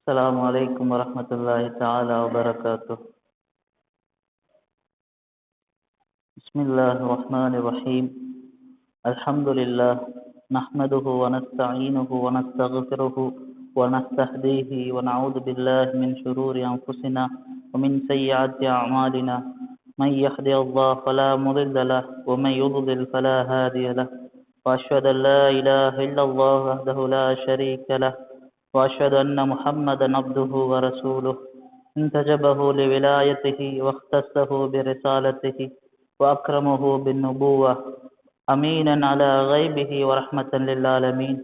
السلام عليكم ورحمة الله تعالى وبركاته. بسم الله الرحمن الرحيم. الحمد لله نحمده ونستعينه ونستغفره ونستهديه ونعوذ بالله من شرور أنفسنا ومن سيئات أعمالنا. من يهده الله فلا مضل له ومن يضلل فلا هادي له. وأشهد أن لا إله إلا الله وحده لا شريك له وأشهد أن محمدا عبده ورسوله انتجبه لولايته واختصه برسالته وأكرمه بالنبوة أمينا على غيبه ورحمة للعالمين.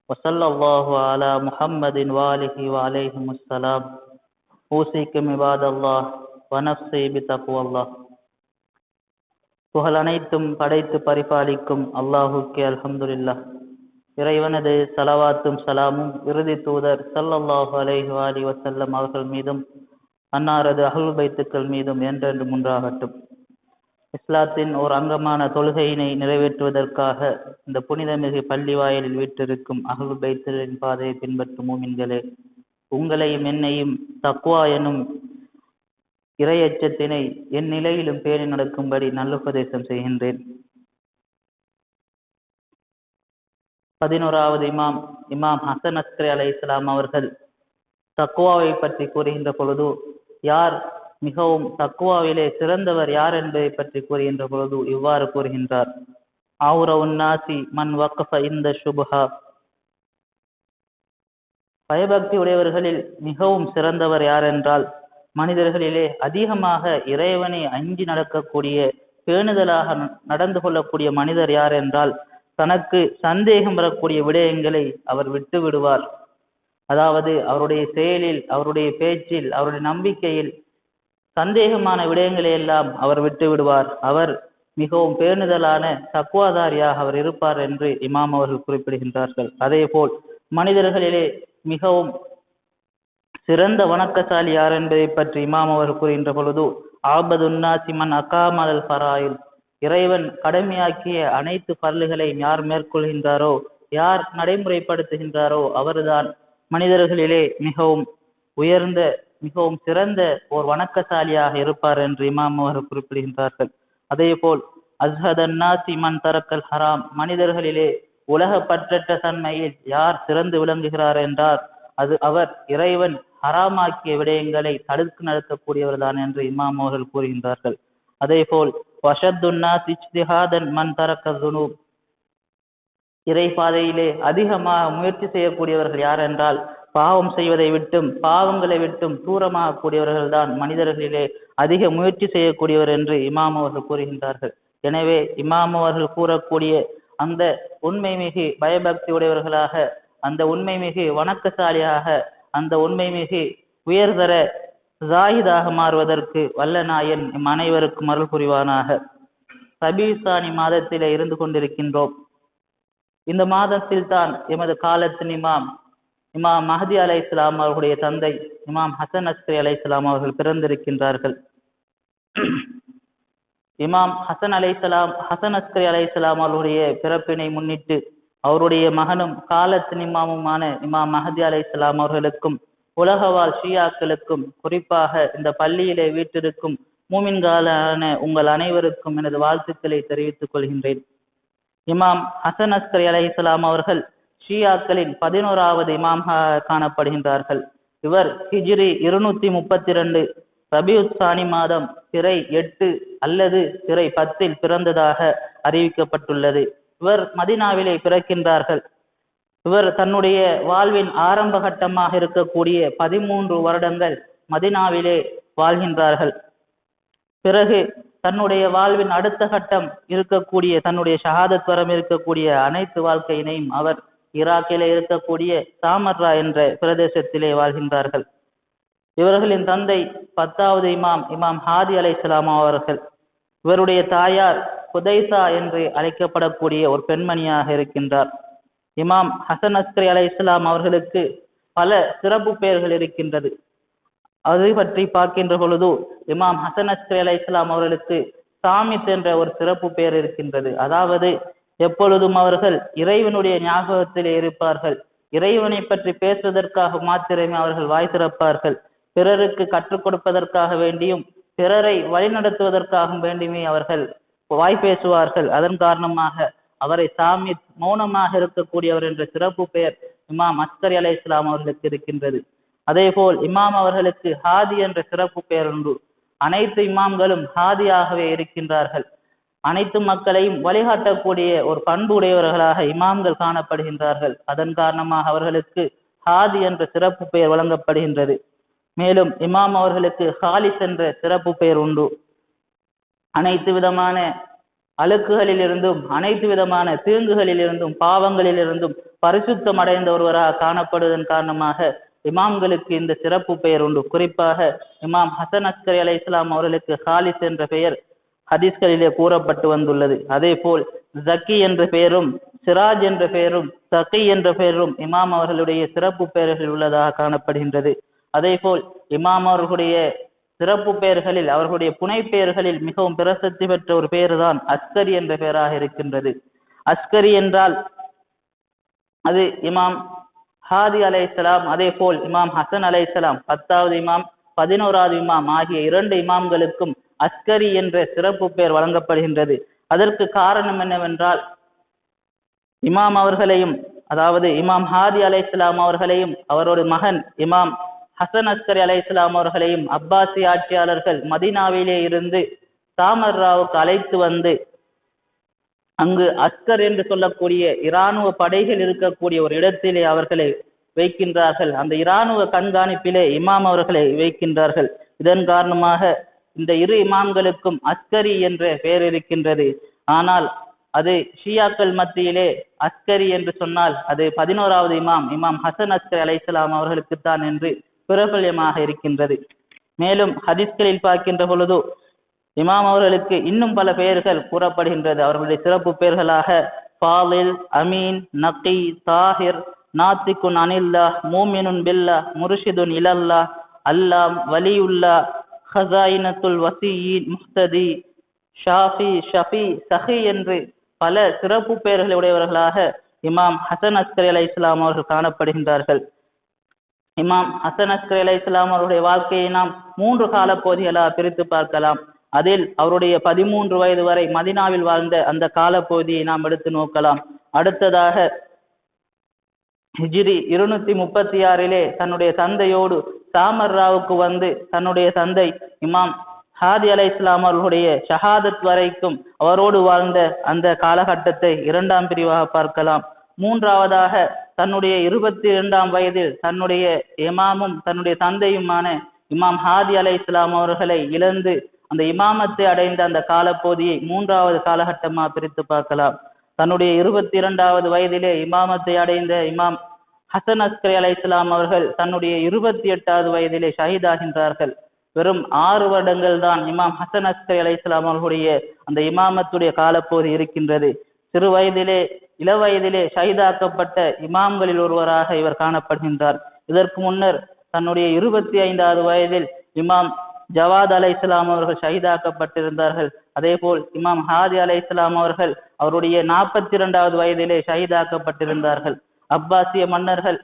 وصلى الله على محمد وآله وعليهم السلام. أوصيكم عباد الله ونفسي بتقوى الله. புகழ் அனைத்தும் படைத்து பரிபாலிக்கும் அல்லாஹுக்கே அல்ஹம்துலில்லாஹ். இறைவனது ஸலவாத்தும் ஸலாமும் இறுதி தூதர் ஸல்லல்லாஹு அலைஹி வஸல்லம் அவர்கள் மீதும் அன்னாரது அஹ்லுல் பைத்துக்கள் மீதும் என்றென்றும் உண்டாகட்டும். இஸ்லாத்தின் ஒரு அங்கமான தொழுகையினை நிறைவேற்றுவதற்காக இந்த புனிதமிகு பள்ளி வாயிலில் வீற்றிருக்கும் அஹ்லுல் பைத்துகளின் பாதையை பின்பற்றும் மூமின்களே, உங்களையும் என்னையும் தக்வா எனும் இறையச்சத்தினை என் நிலையிலும் பேணி நடக்கும்படி நல்லுபதேசம் செய்கின்றேன். 11வது இமாம் ஹசன் அஸ்கரி அலைஹிஸ்ஸலாம் அவர்கள் தக்வாவை பற்றி கூறுகின்ற பொழுது, யார் மிகவும் தக்வாவிலே சிறந்தவர் யார் என்பதை பற்றி கூறுகின்ற பொழுது இவ்வாறு கூறுகின்றார்: ஆவுரவுன் நாசி மன் வக்ஃப இந்த ஷுபஹா. பயபக்தி உடையவர்களில் மிகவும் சிறந்தவர் யார் என்றால், மனிதர்களிலே அதிகமாக இறைவனை அஞ்சி நடக்கக்கூடிய, பேணுதலாக நடந்து கொள்ளக்கூடிய மனிதர் யார் என்றால், தனக்கு சந்தேகம் வரக்கூடிய விடயங்களை அவர் விட்டு விடுவார். அதாவது அவருடைய செயலில், அவருடைய பேச்சில், அவருடைய நம்பிக்கையில் சந்தேகமான விடயங்களை எல்லாம் அவர் விட்டு விடுவார். அவர் மிகவும் பேணுதலான தக்வாதாரியாக அவர் இருப்பார் என்று இமாம் அவர்கள் குறிப்பிடுகின்றார்கள். அதே போல் மனிதர்களிலே மிகவும் சிறந்த வணக்கசாலி யார் என்பதை பற்றி இமாம் அவர்கள் கூறுகின்ற பொழுது, ஆபதுன்னாசி மன் அகாமல் ஃபராயில். இறைவன் கடமையாக்கிய அனைத்து பர்லுகளையும் யார் மேற்கொள்கின்றாரோ, யார் நடைமுறைப்படுத்துகின்றாரோ அவர்தான் மனிதர்களிலே மிகவும் உயர்ந்த, மிகவும் சிறந்த ஒரு வணக்கசாலியாக இருப்பார் என்று இமாம் அவர்கள் குறிப்பிடுகின்றார்கள். அதே போல் அஸ்ஹதன்னாசி மன் தரக்கல் ஹராம். மனிதர்களிலே உலக பற்றற்ற தன்மையில் யார் சிறந்து விளங்குகிறார் என்றார், அது அவர் இறைவன் ஹராமாக்கிய விடயங்களை தடுத்து நடக்கக்கூடியவர் தான் என்று இமாம் அவர்கள் கூறுகின்றார்கள். அதே போல் வஷத்துன்னாஸ் இஜ்திஹாதன் மன் தரக்க ஸுனூப். இறை பாதையிலே அதிகமாக முயற்சி செய்யக்கூடியவர்கள் யார் என்றால், பாவம் செய்வதை விட்டும் பாவங்களை விட்டும் தூரமாக கூடியவர்கள் தான் மனிதர்களிலே அதிக முயற்சி செய்யக்கூடியவர் என்று இமாம் அவர்கள் கூறுகின்றார்கள். எனவே இமாம் அவர்கள் கூறக்கூடிய அந்த உண்மை மிகு பயபக்தி உடையவர்களாக, அந்த உண்மை மிகு வணக்கசாலியாக, அந்த உண்மை மிகு உயர்தர ஜாஹிதாக மாறுவதற்கு வல்ல நாயன் அனைவருக்கும் அருள் புரிவானாக. ரபீசானி மாதத்திலே இருந்து கொண்டிருக்கின்றோம். இந்த மாதத்தில் தான் எமது காலத்தின் இமாம் மஹதி அலைஹிஸ்ஸலாம் அவர்களுடைய தந்தை இமாம் ஹசன் அஸ்கரி அலைஹிஸ்ஸலாம் அவர்கள் பிறந்திருக்கின்றார்கள். இமாம் ஹசன் அஸ்கரி அலைஹிஸ்ஸலாம் அவர்களுடைய பிறப்பினை முன்னிட்டு அவருடைய மகனும் காலத்தின் இமாமுமான இமாம் மஹதி அலைஹிஸ்ஸலாம் அவர்களுக்கும் உலகவாழ் ஷியாக்களுக்கும், குறிப்பாக இந்த பள்ளியிலே வீட்டிற்கும் மூமின்களான உங்கள் அனைவருக்கும் எனது வாழ்த்துக்களை தெரிவித்துக் கொள்கின்றேன். இமாம் ஹசன் அஸ்கரி அலைஹிஸ்ஸலாம் அவர்கள் ஷியாக்களின் 11வது இமாமாக காணப்படுகின்றார்கள். இவர் ஹிஜ்ரி 232 ரபியுத்தானி மாதம் பிறை 8 அல்லது பிறை 10 பிறந்ததாக அறிவிக்கப்பட்டுள்ளது. இவர் மதீனாவிலே பிறக்கின்றார்கள். இவர் தன்னுடைய வாழ்வின் ஆரம்ப கட்டமாக இருக்கக்கூடிய 13 வருடங்கள் மதீனாவிலே வாழ்கின்றார்கள். பிறகு தன்னுடைய வாழ்வின் அடுத்த கட்டம் இருக்கக்கூடிய, தன்னுடைய ஷஹாதத் வரம் இருக்கக்கூடிய அனைத்து வாழ்க்கையினையும் அவர் ஈராக்கிலே இருக்கக்கூடிய சாமர்ரா என்ற பிரதேசத்திலே வாழ்கின்றார்கள். இவர்களின் தந்தை 10வது இமாம் ஹாதி அலைஹிஸ்ஸலாம் அவர்கள். இவருடைய தாயார் குதைசா என்று அழைக்கப்படக்கூடிய ஒரு பெண்மணியாக இருக்கின்றார். இமாம் ஹசன் அஸ்கரி அலைஹிஸ்ஸலாம் அவர்களுக்கு பல சிறப்பு பெயர்கள் இருக்கின்றது. அதை பற்றி பார்க்கின்ற பொழுது இமாம் ஹசன் அஸ்கரி அலைஹிஸ்ஸலாம் அவர்களுக்கு சாமித் என்ற ஒரு சிறப்பு பெயர் இருக்கின்றது. அதாவது எப்பொழுதும் அவர்கள் இறைவனுடைய ஞாபகத்திலே இருப்பார்கள், இறைவனை பற்றி பேசுவதற்காக மாத்திரமே அவர்கள் வாய் திறப்பார்கள். பிறருக்கு கற்றுக் கொடுப்பதற்காக வேண்டியும் பிறரை வழிநடத்துவதற்காக வேண்டியுமே அவர்கள் வாய் பேசுவார்கள். அதன் காரணமாக அவரை சாமி மௌனமாக இருக்கக்கூடியவர் என்ற சிறப்பு பெயர் இமாம் அஸ்கரி அலைஹிஸ்ஸலாம் அவர்களுக்கு இருக்கின்றது. அதே போல் இமாம் அவர்களுக்கு ஹாதி என்ற சிறப்பு பெயர் உண்டு. அனைத்து இமாம்களும் ஹாதியாகவே இருக்கின்றார்கள். அனைத்து மக்களையும் வழிகாட்டக்கூடிய ஒரு பண்பு உடையவர்களாக இமாம்கள் காணப்படுகின்றார்கள். அதன் காரணமாக அவர்களுக்கு ஹாதி என்ற சிறப்பு பெயர் வழங்கப்படுகின்றது. மேலும் இமாம் அவர்களுக்கு ஹாலிஸ் என்ற சிறப்பு பெயர் உண்டு. அனைத்து விதமான அழுக்குகளில் இருந்தும் அனைத்து விதமான தீங்குகளில் இருந்தும் பாவங்களில் இருந்தும் பரிசுத்தம் அடைந்த ஒருவராக காணப்படுவதன் காரணமாக இமாம்களுக்கு இந்த சிறப்பு பெயர் உண்டு. குறிப்பாக இமாம் ஹசன் அஸ்கரி அலைஹிஸ்ஸலாம் அவர்களுக்கு ஹாலிஸ் என்ற பெயர் ஹதீஸ்களிலே கூறப்பட்டு வந்துள்ளது. அதே போல் ஜக்கி என்ற பெயரும் சிராஜ் என்ற பெயரும் தகி என்ற பெயரும் இமாம் அவர்களுடைய சிறப்பு பெயர்கள் உள்ளதாக காணப்படுகின்றது. அதே போல் இமாம் அவர்களுடைய சிறப்பு பெயர்களில் அவர்களுடைய புனை பெயர்களில் மிகவும் பிரசித்தி பெற்ற ஒரு பெயர் தான் அஸ்கரி என்ற பெயராக இருக்கின்றது. அஸ்கரி என்றால் அது இமாம் ஹாதி அலைஹிஸ்ஸலாம், அதே போல் இமாம் ஹசன் அலைஹிஸ்ஸலாம் 10வது இமாம் 11வது இமாம் ஆகிய 2 இமாம்களுக்கும் அஸ்கரி என்ற சிறப்பு பெயர் வழங்கப்படுகின்றது. அதற்கு காரணம் என்னவென்றால் இமாம் அவர்களையும், அதாவது இமாம் ஹாதி அலைஹிஸ்ஸலாம் அவர்களையும் அவரோட மகன் இமாம் ஹசன் அஸ்கரி அலைஹிஸ்ஸலாம் அவர்களையும் அப்பாசி ஆட்சியாளர்கள் மதீனாவிலே இருந்து தாமர்ராவுக்கு அழைத்து வந்து அங்கு அஸ்கர் என்று சொல்லக்கூடிய இராணுவ படைகள் இருக்கக்கூடிய ஒரு இடத்திலே அவர்களை வைக்கின்றார்கள். அந்த இராணுவ கண்காணிப்பிலே இமாம் அவர்களை வைக்கின்றார்கள். இதன் காரணமாக இந்த 2 இமாம்களுக்கும் அஸ்கரி என்ற பெயர் இருக்கின்றது. ஆனால் அது ஷியாக்கள் மத்தியிலே அஸ்கரி என்று சொன்னால் அது 11வது இமாம் இமாம் ஹசன் அஸ்கரி அலைஹிஸ்ஸலாம் அவர்களுக்குத்தான் என்று பிரபல்யமாக இருக்கின்றது. மேலும் ஹதீஸ்களில் பார்க்கின்ற பொழுது இமாம் அவர்களுக்கு இன்னும் பல பெயர்கள் கூறப்படுகின்றது. அவர்களுடைய சிறப்பு பெயர்களாக ஃபாலில், அமீன், நகி, தாஹிர், நாத்திகுன் அனில்லா, மூமினுன் பில்லா, முர்ஷிதுன் இலல்லா, அல்லாம், வலியுல்லா, ஹஸாயினத்துல் வசியின், முஹ்ததி, ஷாஃபி, ஷஃபி, சஹி என்று பல சிறப்பு பெயர்களை உடையவர்களாக இமாம் ஹசன் அஸ்கரி அலைஹிஸ்ஸலாம் அவர்கள் காணப்படுகின்றார்கள். இமாம் ஹசன் அஸ்கரி அலைஹிஸ்ஸலாம் அவருடைய வாழ்க்கையை நாம் 3 கால பகுதிகளாக பிரித்து பார்க்கலாம். அதில் அவருடைய 13 வயது வரை மதீனாவில் வாழ்ந்த அந்த காலப்பகுதியை நாம் எடுத்து நோக்கலாம். அடுத்ததாக ஹிஜ்ரி 236 தன்னுடைய தந்தையோடு தாமர்ராவுக்கு வந்து தன்னுடைய தந்தை இமாம் ஹாதி அலைஹிஸ்ஸலாம் அவர்களுடைய ஷஹாதத் வரைக்கும் அவரோடு வாழ்ந்த அந்த காலகட்டத்தை 2ஆம் பிரிவாக பார்க்கலாம். 3ஆவதாக தன்னுடைய 22ஆம் வயதில் தன்னுடைய இமாமும் தன்னுடைய தந்தையுமான இமாம் ஹாதி அலைஹிஸ்ஸலாம் அவர்களை இழந்து அந்த இமாமத்தை அடைந்த அந்த காலப்பகுதியை 3ஆவது காலகட்டமாக பிரித்து பார்க்கலாம். தன்னுடைய 22வது வயதிலே இமாமத்தை அடைந்த இமாம் ஹசன் அஸ்கரி அலைஹிஸ்ஸலாம் அவர்கள் தன்னுடைய 28வது வயதிலே ஷஹீதாகின்றார்கள். வெறும் 6 வருடங்கள் தான் இமாம் ஹசன் அஸ்கரி அலைஹிஸ்ஸலாம் அவர்களுடைய அந்த இமாமத்துடைய காலப்பகுதி இருக்கின்றது. சிறு வயதிலே இளவயதிலே ஷஹீதாக்கப்பட்ட இமாம்களில் ஒருவராக இவர் காணப்படுகின்றார். இதற்கு முன்னர் தன்னுடைய 25வது வயதில் இமாம் ஜவாத் அலைஹிஸ்ஸலாம் அவர்கள் ஷஹீதாக்கப்பட்டிருந்தார்கள். அதே போல் இமாம் ஹாதி அலைஹிஸ்ஸலாம் அவர்கள் அவருடைய 42வது வயதிலே ஷஹீதாக்கப்பட்டிருந்தார்கள். அப்பாசிய மன்னர்கள்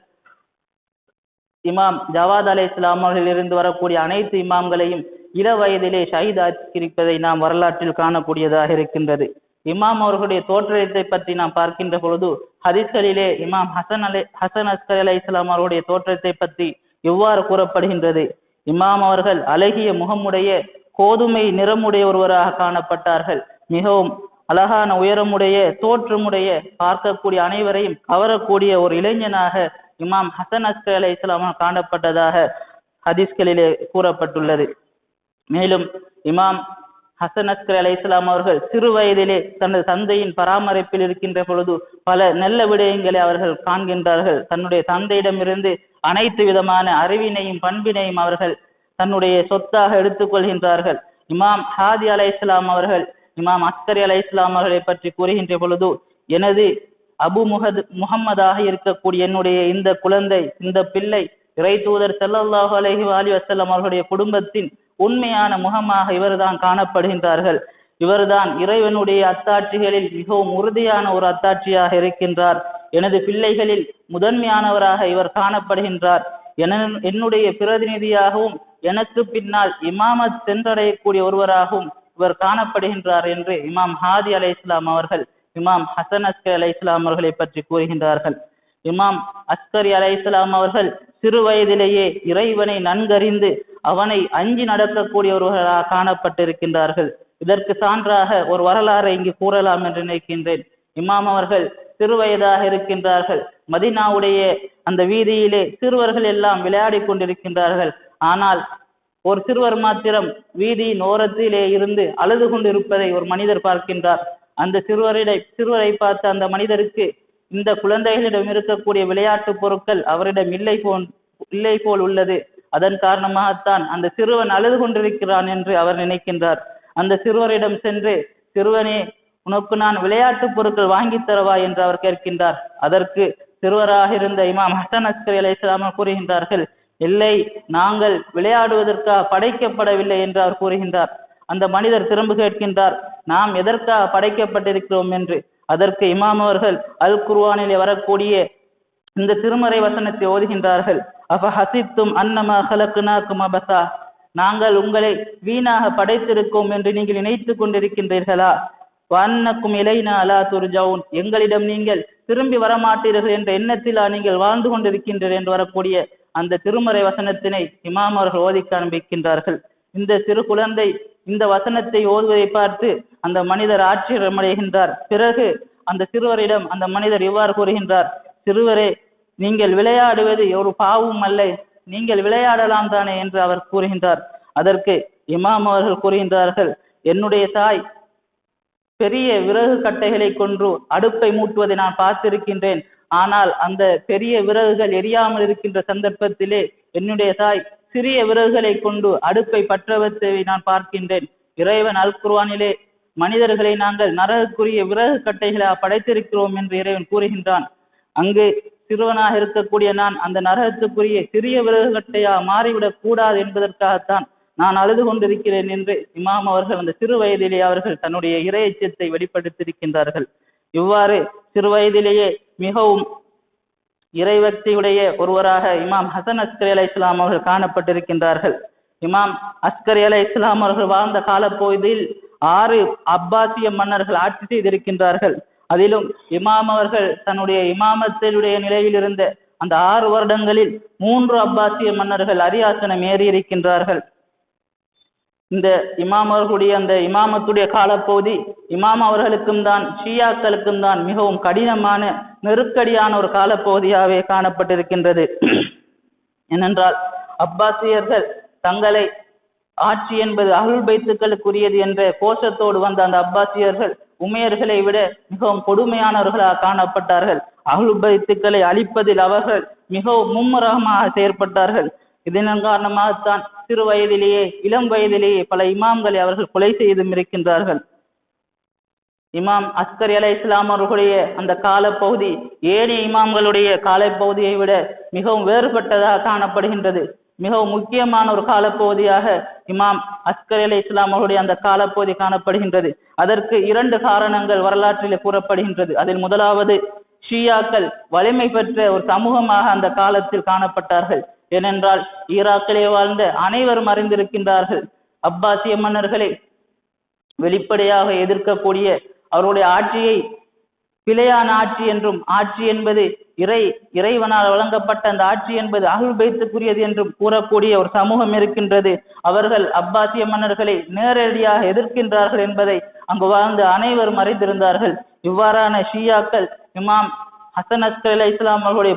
இமாம் ஜவாத் அலைஹிஸ்ஸலாம் அவர்களில் இருந்து வரக்கூடிய அனைத்து இமாம்களையும் இள வயதிலே ஷஹீதாக்கியிருப்பதை நாம் வரலாற்றில் காணக்கூடியதாக இருக்கின்றது. இமாம் அவர்களுடைய தோற்றத்தை பற்றி நாம் பார்க்கின்ற பொழுது ஹதீஸ்களிலே இமாம் ஹசன் அஸ்கரி அலைஹிஸ்ஸலாம் அவருடைய தோற்றத்தை பற்றி எவ்வாறு கூறப்படுகின்றது? இமாம் அவர்கள் அழகிய முகமுடைய கோதுமை நிறமுடைய ஒருவராக காணப்பட்டார்கள். மிகவும் அழகான உயரமுடைய தோற்றமுடைய பார்க்கக்கூடிய அனைவரையும் கவரக்கூடிய ஒரு இளைஞனாக இமாம் ஹசன் அஸ்கரி அலைஹிஸ்ஸலாம் காணப்பட்டதாக ஹதீஸ்களிலே கூறப்பட்டுள்ளது. மேலும் இமாம் ஹசன் அஸ்கரி அலைஹிஸ்ஸலாம் அவர்கள் சிறு வயதிலே தனது தந்தையின் பராமரிப்பில் இருக்கின்ற பொழுது பல நல்ல விடயங்களை அவர்கள் காண்கின்றார்கள். தன்னுடைய தந்தையிடமிருந்து அனைத்து விதமான அறிவினையும் பண்பினையும் அவர்கள் தன்னுடைய சொத்தாக எடுத்துக்கொள்கின்றார்கள். இமாம் ஹாதி அலைஹிஸ்ஸலாம் அவர்கள் இமாம் அஸ்கரி அலைஹிஸ்ஸலாம் அவர்களை பற்றி கூறுகின்ற பொழுது, எனது அபு முஹம்மதாக இருக்கக்கூடிய என்னுடைய இந்த குழந்தை, இந்த பிள்ளை இறை தூதர் ஸல்லல்லாஹு அலைஹி வஸல்லம் அவர்களுடைய குடும்பத்தின் உண்மையான முகமாக இவர்தான் காணப்படுகின்றார்கள். இவர்தான் இறைவனுடைய அத்தாட்சிகளில் மிகவும் உறுதியான ஒரு அத்தாட்சியாக இருக்கின்றார். எனது பிள்ளைகளில் முதன்மையானவராக இவர் காணப்படுகின்றார். என்னுடைய பிரதிநிதியாகவும் எனக்கு பின்னால் இமாமத் சென்றடையக்கூடிய ஒருவராகவும் இவர் காணப்படுகின்றார் என்று இமாம் ஹாதி அலை இஸ்லாம் அவர்கள் இமாம் ஹசன் அஸ்கரி அலை இஸ்லாம் அவர்களை பற்றி கூறுகின்றார்கள். இமாம் அஸ்கரி அலை இஸ்லாம் அவர்கள் சிறு வயதிலேயே இறைவனை நன்கறிந்து அவனை அஞ்சி நடக்கக்கூடியவர்களாக காணப்பட்டிருக்கின்றார்கள். இதற்கு சான்றாக ஒரு வரலாறை இங்கு கூறலாம் என்று நினைக்கின்றேன். இமாம் அவர்கள் சிறு வயதாக இருக்கின்றார்கள். மதீனாவுடைய அந்த வீதியிலே சிறுவர்கள் எல்லாம் விளையாடி கொண்டிருக்கின்றார்கள். ஆனால் ஒரு சிறுவர் மாத்திரம் வீதியின் ஓரத்திலே இருந்து அழுது கொண்டிருப்பதை ஒரு மனிதர் பார்க்கின்றார். அந்த சிறுவரை பார்த்த அந்த மனிதருக்கு இந்த குழந்தைகளிடம் இருக்கக்கூடிய விளையாட்டு பொருட்கள் அவரிடம் இல்லை போல் உள்ளது. அதன் காரணமாகத்தான் அந்த சிறுவன் அழுது கொண்டிருக்கிறான் என்று அவர் நினைக்கின்றார். அந்த சிறுவரிடம் சென்று, சிறுவனே, உனக்கு நான் விளையாட்டு பொருட்கள் வாங்கி தரவா என்று அவர் கேட்கின்றார். அதற்கு சிறுவராக இருந்த இமாம் ஹசன் அஸ்கரி அலை இஸ்லாம் கூறுகின்றார்கள், இல்லை, நாங்கள் விளையாடுவதற்காக படைக்கப்படவில்லை என்று அவர் கூறுகின்றார். அந்த மனிதர் திரும்ப கேட்கின்றார், நாம் எதற்காக படைக்கப்பட்டிருக்கிறோம் என்று. அதற்கு இமாம் அவர்கள் அல் குர்ஆனிலே வரக்கூடிய இந்த திருமறை வசனத்தை ஓதுகின்றார்கள். அஃப ஹசித்தும் அன்னமா ஹலக்னாக்கும் அபஸா, நாங்கள் உங்களை வீணாக படைத்திருக்கோம் என்று நீங்கள் நினைத்து கொண்டிருக்கின்றீர்களா? வன்னக்கும் இலைனா அலா துர்ஜவுன், எங்களிடம் நீங்கள் திரும்பி வரமாட்டீர்கள் என்ற எண்ணத்திலா நீங்கள் வாழ்ந்து கொண்டிருக்கின்றீர்கள் என்று வரக்கூடிய அந்த திருமறை வசனத்தினை இமாம் அவர்கள் ஓதி காண்பிக்கின்றார்கள். இந்த சிறு குழந்தை இந்த வசனத்தை ஓதுவதை பார்த்து அந்த மனிதர் ஆச்சரியமடைகின்றார். பிறகு அந்த சிறுவரிடம் அந்த மனிதர் இவ்வாறு கூறுகின்றார், சிறுவரே, நீங்கள் விளையாடுவது ஒரு பாவம் அல்ல, நீங்கள் விளையாடலாம் தானே என்று அவர் கூறுகின்றார். அதற்கு இமாம் அவர்கள் கூறுகின்றார்கள், என்னுடைய தாய் பெரிய விறகு கட்டைகளை கொண்டு அடுப்பை மூட்டுவதை நான் பார்த்திருக்கின்றேன். ஆனால் அந்த பெரிய விறகுகள் எரியாமல் இருக்கின்ற சந்தர்ப்பத்திலே என்னுடைய தாய் சிறிய விறகுகளை கொண்டு அடுப்பை பற்ற வைத்ததை நான் பார்க்கின்றேன். இறைவன் அல் குர்ஆனிலே மனிதர்களை நாங்கள் நரகுக்குரிய விறகு கட்டைகளை படைத்திருக்கிறோம் என்று இறைவன் கூறுகின்றான். அங்கு சிறுவனாக இருக்கக்கூடிய நான் அந்த நரகத்துக்குரிய சிறிய விறகு கட்டையா மாறிவிடக் கூடாது என்பதற்காகத்தான் நான் அழுது கொண்டிருக்கிறேன் என்று இமாம் அவர்கள் அந்த சிறு வயதிலேயே அவர்கள் தன்னுடைய இறையச்சத்தை வெளிப்படுத்தியிருக்கின்றார்கள். இவ்வாறு சிறு வயதிலேயே மிகவும் இறைவக்தியுடைய ஒருவராக இமாம் ஹசன் அஸ்கரி அலை இஸ்லாம் அவர்கள் காணப்பட்டிருக்கின்றார்கள். இமாம் அஸ்கரி அலை இஸ்லாம் அவர்கள் வாழ்ந்த காலப்பகுதியில் 6 அப்பாசிய மன்னர்கள் ஆட்சி செய்திருக்கின்றார்கள். அதிலும் இமாம் அவர்கள் தன்னுடைய இமாமத்தினுடைய நிலையில் இருந்த அந்த 6 வருடங்களில் 3 அப்பாசிய மன்னர்கள் அரியாசனம் ஏறி இருக்கின்றார்கள். இந்த இமாம் அவர்களுடைய அந்த இமாமத்துடைய காலப்பகுதி இமாம் அவர்களுக்கும் தான் ஷியாக்களுக்கும் தான் மிகவும் கடினமான நெருக்கடியான ஒரு காலப்பகுதியாகவே காணப்பட்டிருக்கின்றது. ஏனென்றால் அப்பாசியர்கள் தங்களை ஆட்சி என்பது அஹ்லுல் பைத்துக்களுக்குரியது என்ற கோஷத்தோடு வந்த அந்த அப்பாசியர்கள் உமையர்களை விட மிகவும் கொடுமையானவர்களாக காணப்பட்டார்கள். அஹ்லுல் பைத்துக்களை அழிப்பதில் அவர்கள் மிகவும் மும்முரமாக செயற்பட்டார்கள். இதன் காரணமாகத்தான் சிறு வயதிலேயே இளம் வயதிலேயே பல இமாம்களை அவர்கள் கொலை செய்தும் இருக்கின்றார்கள். இமாம் அஸ்கரி அலை இஸ்லாம் அவர்களுடைய அந்த காலப்பகுதி ஏனைய இமாம்களுடைய காலப்பகுதியை விட மிகவும் வேறுபட்டதாக காணப்படுகின்றது. மிகவும் முக்கியமான ஒரு காலப்பகுதியாக இமாம் அஸ்கரி அலை இஸ்லாம் அவர்களுடைய அந்த காலப்பகுதி காணப்படுகின்றது. அதற்கு 2 காரணங்கள் வரலாற்றில் கூறப்படுகின்றது. அதில் முதலாவது, ஷியாக்கள் வலிமை பெற்ற ஒரு சமூகமாக அந்த காலத்தில் காணப்பட்டார்கள். ஏனென்றால் ஈராக்கிலே வாழ்ந்த அனைவரும் அறிந்திருக்கின்றார்கள், அப்பாசிய மன்னர்களை வெளிப்படையாக எதிர்க்கக்கூடிய அவருடைய ஆட்சியை பிழையான ஆட்சி என்றும், ஆட்சி என்பது இறைவனால் வழங்கப்பட்ட அந்த ஆட்சி என்பது அஹ்லுல் பைத்துக்குரியது என்றும் கூறக்கூடிய ஒரு சமூகம் இருக்கின்றது. அவர்கள் அப்பாசிய மன்னர்களை நேரடியாக எதிர்க்கின்றார்கள் என்பதை அங்கு வாழ்ந்த அனைவரும் அறிந்திருந்தார்கள். இவ்வாறான ஷியாக்கள் இமாம் ஹசன் அஸ்கரி அலை இஸ்லாம் அவர்களுடைய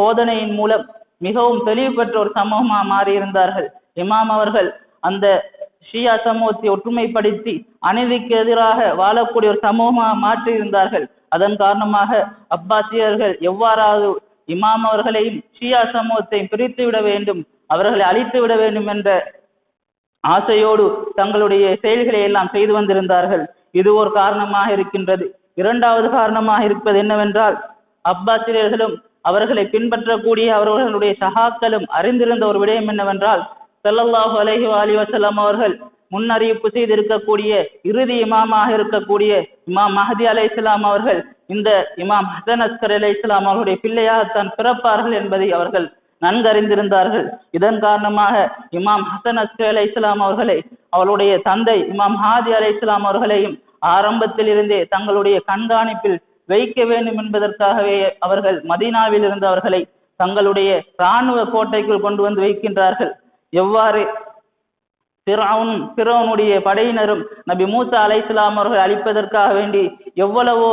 போதனையின் மூலம் மிகவும் தெளிவு பெற்ற ஒரு சமூகமாக மாறியிருந்தார்கள். இமாம் அவர்கள் அந்த ஷியா சமூகத்தை ஒற்றுமைப்படுத்தி அநீதிக்கு எதிராக வாழக்கூடிய ஒரு சமூகமாக மாற்றியிருந்தார்கள். அதன் காரணமாக அப்பாசியர்கள் எவ்வாறாவது இமாம் அவர்களையும் ஷியா சமூகத்தையும் பிரித்து விட வேண்டும், அவர்களை அழித்து விட வேண்டும் என்ற ஆசையோடு தங்களுடைய செயல்களை எல்லாம் செய்து வந்திருந்தார்கள். இது ஒரு காரணமாக இருக்கின்றது. 2வது காரணமாக இருப்பது என்னவென்றால், அப்பாசியர்களும் அவர்களை பின்பற்றக்கூடிய அவர்களுடைய சகாக்களும் அறிந்திருந்த ஒரு விடயம் என்னவென்றால், ஸல்லல்லாஹு அலைஹி வஸல்லம் அவர்கள் முன்னறிவிப்பு செய்திருக்கக்கூடிய இறுதி இமாமாக இருக்கக்கூடிய இமாம் மஹதி அலைஹிஸ்ஸலாம் அவர்கள் இந்த இமாம் ஹசன் அஸ்கர் அலைஹிஸ்ஸலாம் அவர்களுடைய பிள்ளையாகத்தான் பிறப்பார்கள் என்பதை அவர்கள் நன்கறிந்திருந்தார்கள். இதன் காரணமாக இமாம் ஹசன் அஸ்கர் அலைஹிஸ்ஸலாம் அவர்களை அவருடைய தந்தை இமாம் ஹாதி அலைஹிஸ்ஸலாம் அவர்களையும் ஆரம்பத்தில் இருந்தே தங்களுடைய கண்காணிப்பில் வைக்க வேண்டும் என்பதற்காகவே அவர்கள் மதீனாவில் இருந்து அவர்களை தங்களுடைய இராணுவ கோட்டைக்குள் கொண்டு வந்து வைக்கின்றார்கள். எவ்வாறு பிறவுனுடைய படையினரும் நபி மூசா அலைஹிஸ்ஸலாம் அவர்கள் அழிப்பதற்காக வேண்டி எவ்வளவோ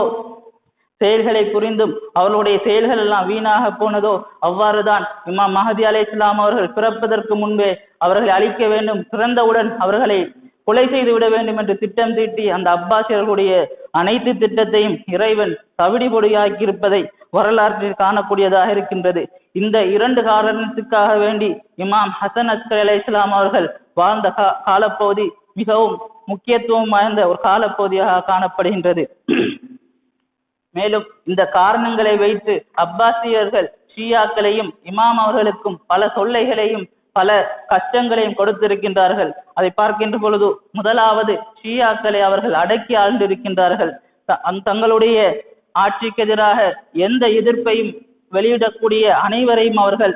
செயல்களை புரிந்தும் அவர்களுடைய செயல்கள் எல்லாம் வீணாக போனதோ, அவ்வாறுதான் இமாம் மஹதி அலைஹிஸ்ஸலாம் அவர்கள் பிறப்பதற்கு முன்பே அவர்களை அழிக்க வேண்டும், பிறந்தவுடன் அவர்களை கொலை செய்து விட வேண்டும் என்று திட்டம் தீட்டி அந்த அப்பாசியர்களுடைய அனைத்து திட்டத்தையும் இறைவன் தவிடி பொடியாக்கி இருப்பதை வரலாற்றில் காணக்கூடியதாக இருக்கின்றது. இந்த இரண்டு காரணத்துக்காக வேண்டி இமாம் ஹசன் அஸ்கர் அலைஹிஸ்ஸலாம் அவர்கள் வாழ்ந்த காலப்பகுதி மிகவும் முக்கியத்துவம் வாய்ந்த ஒரு காலப்பகுதியாக காணப்படுகின்றது. மேலும் இந்த காரணங்களை வைத்து அப்பாசியர்கள் ஷியாக்களையும் இமாம் அவர்களுக்கும் பல தொல்லைகளையும் பல கஷ்டங்களையும் கொடுத்திருக்கின்றார்கள். அதை பார்க்கின்ற பொழுது முதலாவது ஷியாக்களை அவர்கள் அடக்கி ஆழ்ந்திருக்கின்றார்கள். தங்களுடைய ஆட்சிக்கு எதிராக எந்த எதிர்ப்பையும் வெளியிடக்கூடிய அனைவரையும் அவர்கள்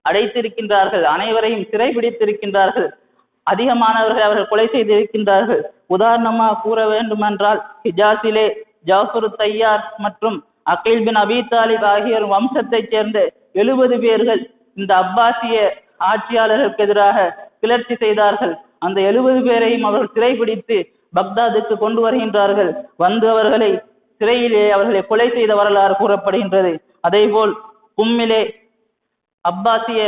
அடைத்திருக்கின்றார்கள், அனைவரையும் சிறைபிடித்திருக்கின்றார்கள். அதிகமானவர்கள் அவர்கள் கொலை செய்திருக்கின்றார்கள். உதாரணமாக கூற வேண்டுமென்றால் ஹிஜாஸிலே ஜாஃபர் தையார் மற்றும் அகீல் பின் அபி தாலிப் ஆகியோர் வம்சத்தைச் சேர்ந்த 70 பேர்கள் இந்த அப்பாசிய ஆட்சியாளர்களுக்கு எதிராக கிளர்ச்சி செய்தார்கள். அந்த 70 பேரையும் அவர்கள் சிறைபிடித்து பக்தாதுக்கு கொண்டு வருகின்றார்கள். வந்து அவர்களை சிறையிலே அவர்களை கொலை செய்த வரலாறு கூறப்படுகின்றது. அதே போல் கும்மிலே அப்பாசிய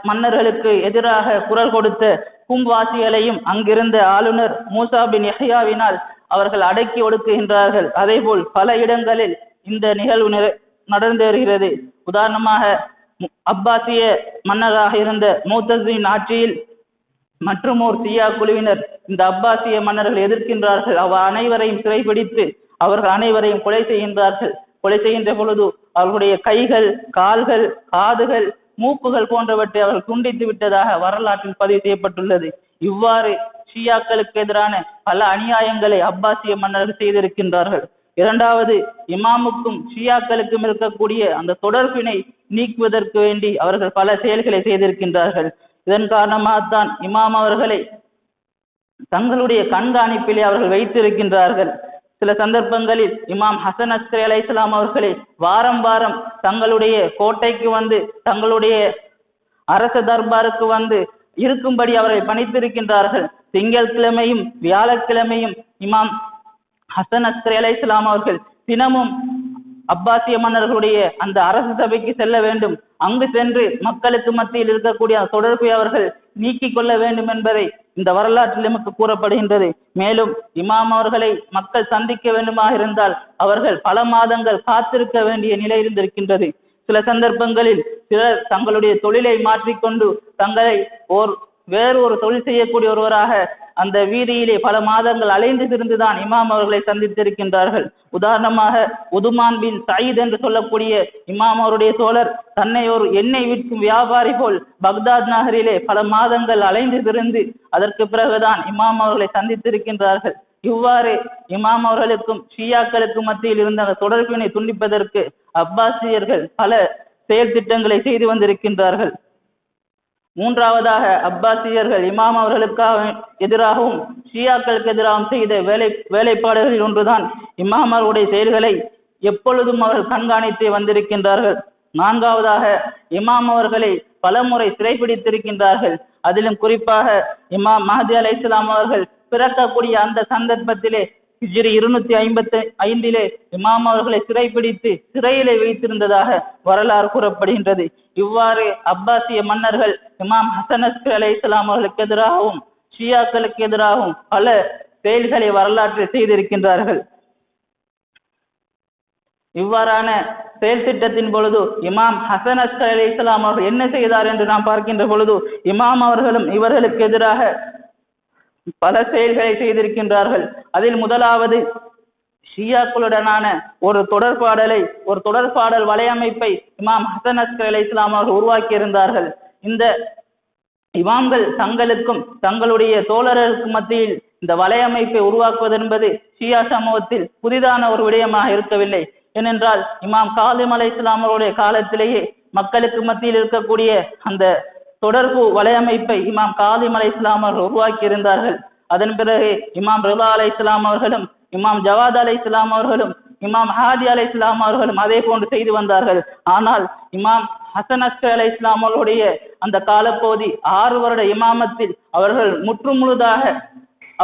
மன்னர்களுக்கு எதிராக குரல் கொடுத்த கும்வாசிகளையும் அங்கிருந்த ஆளுநர் மூசா பின் யஹ்யாவினால் அவர்கள் அடக்கி ஒடுக்குகின்றார்கள். அதே போல் பல இடங்களில் இந்த நிகழ்வு நடந்தேறுகிறது. உதாரணமாக அப்பாசிய மன்னராக இருந்த முத்தஸின் ஆட்சியில் மற்றும் ஒரு சியா குழுவினர் இந்த அப்பாசிய மன்னர்கள் எதிர்க்கின்றார்கள். அனைவரையும் சிறைபிடித்து அவர்கள் அனைவரையும் கொலை செய்கின்றார்கள். கொலை செய்கின்ற பொழுது அவர்களுடைய கைகள், கால்கள், காதுகள், மூக்குகள் போன்றவற்றை அவர்கள் துண்டித்து விட்டதாக வரலாற்றில் பதிவு செய்யப்பட்டுள்ளது. இவ்வாறு ஷியாக்களுக்கு எதிரான பல அநியாயங்களை அப்பாசிய மன்னர்கள் செய்திருக்கின்றார்கள். இரண்டாவது, இமாமுக்கும் ஷியாக்களுக்கும் இருக்கக்கூடிய அந்த தொடர்பினை நீக்குவதற்கு வேண்டி அவர்கள் பல செயல்களை செய்திருக்கின்றார்கள். இதன் காரணமாகத்தான் இமாம் அவர்களை தங்களுடைய கண்காணிப்பிலே அவர்கள் வைத்திருக்கின்றார்கள். சில சந்தர்ப்பங்களில் இமாம் ஹசன் அஸ்கர் அலைஹிஸ்ஸலாம் அவர்களை வாரம் வாரம் தங்களுடைய கோட்டைக்கு வந்து தங்களுடைய அரச தர்பாருக்கு வந்து இருக்கும்படி அவரை பணித்திருக்கின்றார்கள். திங்கட்கிழமையும் வியாழக்கிழமையும் இமாம் ஹசன் அஸ்கர் அலைஹிஸ்ஸலாம் அவர்கள் தினமும் அப்பாசிய மன்னர்களுடைய அந்த அரசு சபைக்கு செல்ல வேண்டும். அங்கு சென்று மக்களுக்கு மத்தியில் இருக்கக்கூடிய தொடர்பை அவர்கள் நீக்கிக் கொள்ள வேண்டும் என்பதை இந்த வரலாற்றில் நமக்கு கூறப்படுகின்றது. மேலும் இமாம் அவர்களை மக்கள் சந்திக்க வேண்டுமாக இருந்தால் அவர்கள் பல மாதங்கள் காத்திருக்க வேண்டிய நிலை இருந்திருக்கின்றது. சில சந்தர்ப்பங்களில் சிலர் தங்களுடைய தொழிலை மாற்றிக்கொண்டு தங்களை வேறு ஒரு தொழில் செய்யக்கூடிய ஒருவராக அந்த வீதியிலே பல மாதங்கள் அலைந்து திரிந்துதான் இமாம் அவர்களை சந்தித்திருக்கின்றார்கள். உதாரணமாக உதுமான் பின் சயீத் என்று சொல்லக்கூடிய இமாம் அவருடைய தோழர் தன்னை ஒரு எண்ணெய் விற்கும் வியாபாரி போல் பக்தாத் நகரிலே பல மாதங்கள் அலைந்து திரிந்து அதற்கு பிறகுதான் இமாம் அவர்களை சந்தித்திருக்கின்றார்கள். இவ்வாறு இமாம் அவர்களுக்கும் ஷியாக்களுக்கும் மத்தியில் இருந்த அந்த தொடர்பினை துண்டிப்பதற்கு அப்பாசியர்கள் பல செயல் திட்டங்களை செய்து வந்திருக்கின்றார்கள். மூன்றாவதாக அப்பாசியர்கள் இமாம் அவர்களுக்காக எதிராகவும் ஷியாக்களுக்கு எதிராகவும் செய்த வேலைப்பாடுகளில் ஒன்றுதான் இமாம் அவர்களுடைய செயல்களை எப்பொழுதும் அவர்கள் கண்காணித்து வந்திருக்கின்றார்கள். நான்காவதாக இமாம் அவர்களை பலமுறை சிறைப்பிடித்திருக்கின்றார்கள். அதிலும் குறிப்பாக இமாம் மஹதி அலைஹிஸ்ஸலாம் அவர்கள் பிறக்கக்கூடிய அந்த சந்தர்ப்பத்திலே ஹிஜ்ரி 255 இமாம் அவர்களை சிறைப்பிடித்து சிறையிலே வைத்திருந்ததாக வரலாறு கூறப்படுகின்றது. இவ்வாறு அப்பாசிய மன்னர்கள் இமாம் ஹசன் அஸ்கர் அலைஹிஸ்ஸலாம் அவர்களுக்கு எதிராகவும் ஷியாக்களுக்கு எதிராகவும் பல செயல்களை வரலாற்றில் செய்திருக்கின்றார்கள். இவ்வாறான செயல் திட்டத்தின் பொழுது இமாம் ஹசன் அஸ்கர் அலைஹிஸ்ஸலாம் அவர்கள் என்ன செய்தார் என்று நாம் பார்க்கின்ற பொழுது இமாம் அவர்களும் இவர்களுக்கு எதிராக பல செயல்களை செய்திருக்கின்றார்கள். அதில் முதலாவது ஷியாக்களுடனான ஒரு தொடர்பாடல் வலையமைப்பை இமாம் ஹசன் அஸ்கர் அலைஹிஸ்ஸலாம் அவர்கள் உருவாக்கி இருந்தார்கள். இந்த இமாம்கள் தங்களுக்கும் தங்களுடைய தோழர்களுக்கு மத்தியில் இந்த வலையமைப்பை உருவாக்குவது என்பது ஷியா சமூகத்தில் புதிதான ஒரு விடயமாக இருக்கவில்லை. ஏனென்றால் இமாம் காலிம் அலைஹிஸ்ஸலாம் அவருடைய காலத்திலேயே மக்களுக்கு மத்தியில் இருக்கக்கூடிய அந்த தொடர்பு வலையமைப்பை இமாம் காலிம் அலைஹிஸ்ஸலாம் அவர்கள் உருவாக்கி இருந்தார்கள். அதன் பிறகு இமாம் ரிலா அலைஹிஸ்ஸலாம் அவர்களும் இமாம் ஜவாத் அலைஹிஸ்ஸலாம் அவர்களும் இமாம் ஹாதி அலைஹிஸ்ஸலாம் அவர்களும் அதே போன்று செய்து வந்தார்கள். ஆனால் இமாம் ஹசன் அஸ்கரி அலைஹிஸ்ஸலாம் அவர்களுடைய அந்த காலப்பகுதி 6 வருட இமாமத்தில் அவர்கள் முற்றுமுழுதாக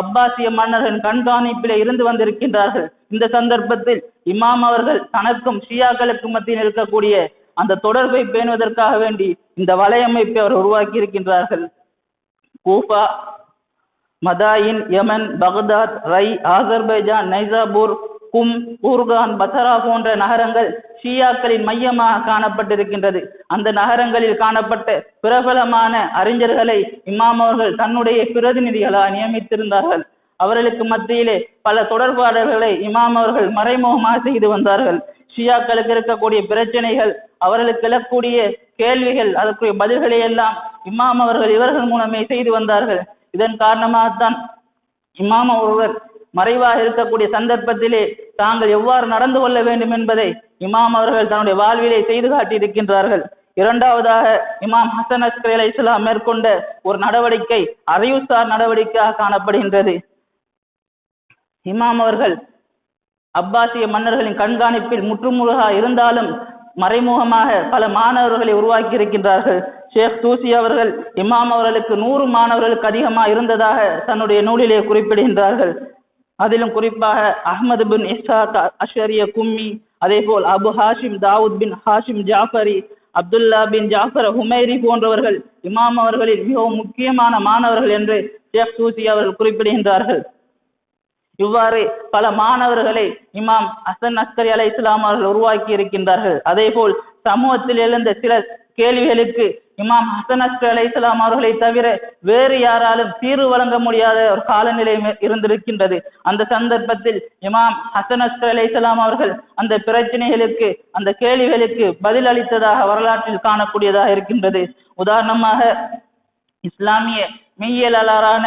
அப்பாசிய மன்னர்களின் கண்காணிப்பிலே இருந்து வந்திருக்கின்றார்கள். இந்த சந்தர்ப்பத்தில் இமாம் அவர்கள் தனக்கும் ஷியாக்களுக்கு மத்தியில் இருக்கக்கூடிய அந்த தொடர்பை பேணுவதற்காக வேண்டி இந்த வலையமைப்பை அவர் உருவாக்கி இருக்கின்றார்கள். கூஃபா, மதாயின், யமன், பக்தாத், ரை, ஆசர்பைஜான், நைசாபூர், கும், ஊர்கான், பசரா போன்ற நகரங்கள் ஷியாக்களின் மையமாக காணப்பட்டிருக்கின்றது. அந்த நகரங்களில் காணப்பட்ட பிரபலமான அறிஞர்களை இமாம் அவர்கள் தன்னுடைய பிரதிநிதிகளாக நியமித்திருந்தார்கள். அவர்களுக்கு மத்தியிலே பல தொடர்பாளர்களை இமாம் அவர்கள் மறைமுகமாக செய்து வந்தார்கள். ஷியாக்களுக்கு இருக்கக்கூடிய பிரச்சனைகள், அவர்களுக்கு எழக்கூடிய கேள்விகள், அதற்குரிய பதில்களை எல்லாம் இமாம் அவர்கள் இவர்கள் மூலமே செய்து வந்தார்கள். இதன் காரணமாகத்தான் இமாம் ஒருவர் மறைவாக இருக்கக்கூடிய சந்தர்ப்பத்திலே தாங்கள் எவ்வாறு நடந்து கொள்ள வேண்டும் என்பதை இமாம் அவர்கள் தன்னுடைய வாழ்விலே செய்து காட்டியிருக்கின்றார்கள். இரண்டாவதாக இமாம் ஹசன் அஸ்கரி அலைஹிஸ்ஸலாம் மேற்கொண்ட ஒரு நடவடிக்கை அறிவுசார் நடவடிக்கையாக காணப்படுகின்றது. இமாம் அவர்கள் அப்பாசிய மன்னர்களின் கண்காணிப்பில் முற்றுமுழுகா இருந்தாலும் மறைமுகமாக பல மாணவர்களை உருவாக்கி இருக்கின்றார்கள். ஷேக் தூசி அவர்கள் இமாம் அவர்களுக்கு 100 மாணவர்களுக்கு அதிகமாக இருந்ததாக தன்னுடைய நூலிலே குறிப்பிடுகின்றார்கள். அதிலும் குறிப்பாக அஹ்மது பின் இஸ்ஹாக் அஷரிய கும்மி, அதே போல் அபு ஹாஷிம் தாவூத் பின் ஹாஷிம் ஜாஃபரி, அப்துல்லா பின் ஜாஃபர் ஹுமைரி போன்றவர்கள் இமாம் அவர்களின் மிகவும் முக்கியமான மாணவர்கள் என்று ஷேக் தூசி அவர்கள் குறிப்பிடுகின்றார்கள். இவ்வாறு பல மாணவர்களை இமாம் ஹசன் அஸ்கரி அலைஹிஸ்ஸலாம் அவர்கள் உருவாக்கி இருக்கின்றார்கள். அதே போல் சமூகத்தில் எழுந்த சில கேள்விகளுக்கு இமாம் ஹசன் அஸ்கரி அலைஹிஸ்ஸலாம் அவர்களை தவிர வேறு யாராலும் தீர்வு வழங்க முடியாத ஒரு காலநிலை இருந்திருக்கின்றது. அந்த சந்தர்ப்பத்தில் இமாம் ஹசன் அஸ்கரி அலைஹிஸ்ஸலாம் அவர்கள் அந்த பிரச்சனைகளுக்கு, அந்த கேள்விகளுக்கு பதில் அளித்ததாக வரலாற்றில் காணக்கூடியதாக இருக்கின்றது. உதாரணமாக இஸ்லாமிய மெய்யியலாளரான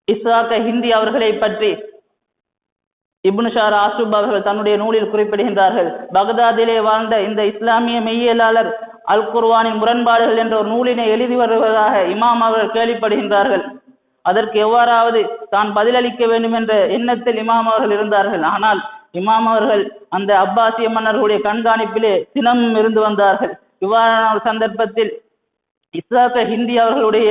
இஸ்ஹாக் ஹிந்தி அவர்களை பற்றி இப்னு ஷார் ஆசுப் அவர்கள் தன்னுடைய நூலில் குறிப்பிடுகின்றார்கள். பக்தாதிலே வாழ்ந்த இந்த இஸ்லாமிய மெய்யியலாளர் அல் குர்ஆனின் முரண்பாடுகள் என்ற ஒரு நூலினை எழுதி வருவதாக இமாம் அவர்கள் கேள்விப்படுகின்றார்கள். அதற்கு எவ்வாறாவது தான் பதிலளிக்க வேண்டும் என்ற எண்ணத்தில் இமாம் அவர்கள் இருந்தார்கள். ஆனால் இமாம் அவர்கள் அந்த அப்பாசிய மன்னர்களுடைய கண்காணிப்பிலே தினமும் இருந்து வந்தார்கள். இவ்வாறான ஒரு சந்தர்ப்பத்தில் இஸ்ஹாக் ஹிந்தி அவர்களுடைய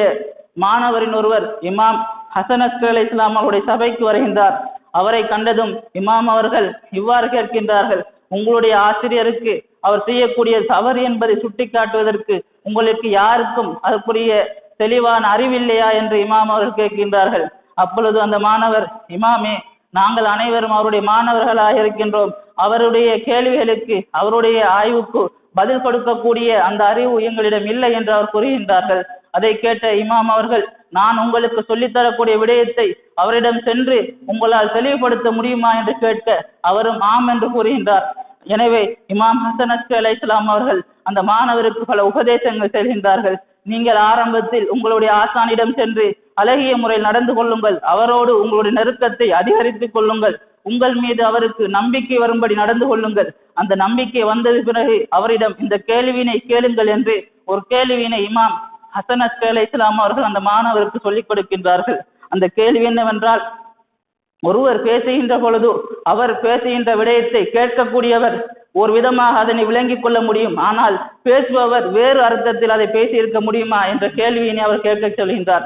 மாணவரின் ஒருவர் இமாம் ஹசன் அஸ்கரி அலைஹிஸ்ஸலாம் அவருடைய சபைக்கு வருகின்றார். அவரை கண்டதும் இமாம் அவர்கள் இவ்வாறு கேட்கின்றார்கள், உங்களுடைய ஆசிரியருக்கு அவர் செய்யக்கூடிய தவறு என்பதை சுட்டி காட்டுவதற்கு உங்களுக்கு யாருக்கும் அதற்குரிய தெளிவான அறிவில்லையா என்று இமாம் அவர்கள் கேட்கின்றார்கள். அப்பொழுது அந்த மாணவர், இமாமே, நாங்கள் அனைவரும் அவருடைய மாணவர்களாக இருக்கின்றோம். அவருடைய கேள்விகளுக்கு, அவருடைய ஆய்வுக்கு பதில் கொடுக்கக்கூடிய அந்த அறிவு எங்களிடம் இல்லை என்று அவர் கூறுகின்றார்கள். அதை கேட்ட இமாம் அவர்கள், நான் உங்களுக்கு சொல்லித்தரக்கூடிய விடயத்தை அவரிடம் சென்று உங்களால் தெளிவுபடுத்த முடியுமா என்று கேட்க அவரும் ஆம் என்று கூறுகின்றார். எனவே இமாம் ஹசன் அஸ்கரி அலைஹிஸ்ஸலாம் அவர்கள் அந்த மாணவருக்கு பல உபதேசங்கள் செய்கின்றார்கள். நீங்கள் ஆரம்பத்தில் உங்களுடைய ஆசானிடம் சென்று அழகிய முறையில் நடந்து கொள்ளுங்கள், அவரோடு உங்களுடைய நெருக்கத்தை அதிகரித்துக் கொள்ளுங்கள், உங்கள் மீது அவருக்கு நம்பிக்கை வரும்படி நடந்து கொள்ளுங்கள். அந்த நம்பிக்கை வந்தது பிறகு அவரிடம் இந்த கேள்வியினை கேளுங்கள் என்று ஒரு கேள்வியினை இமாம் ஹசன் அஸ்கரி அலைஹிஸ்ஸலாம் அவர்கள் அந்த மாணவருக்கு சொல்லிக் கொடுக்கின்றார்கள். அந்த கேள்வி என்னவென்றால், ஒருவர் பேசுகின்ற பொழுது அவர் பேசுகின்ற விடயத்தை கேட்கக்கூடியவர் ஒரு விதமாக அதனை விளங்கிக் கொள்ள முடியும், ஆனால் பேசுபவர் வேறு அர்த்தத்தில் அதை பேசி இருக்க முடியுமா என்ற கேள்வியினை அவர் கேட்க சொல்கின்றார்.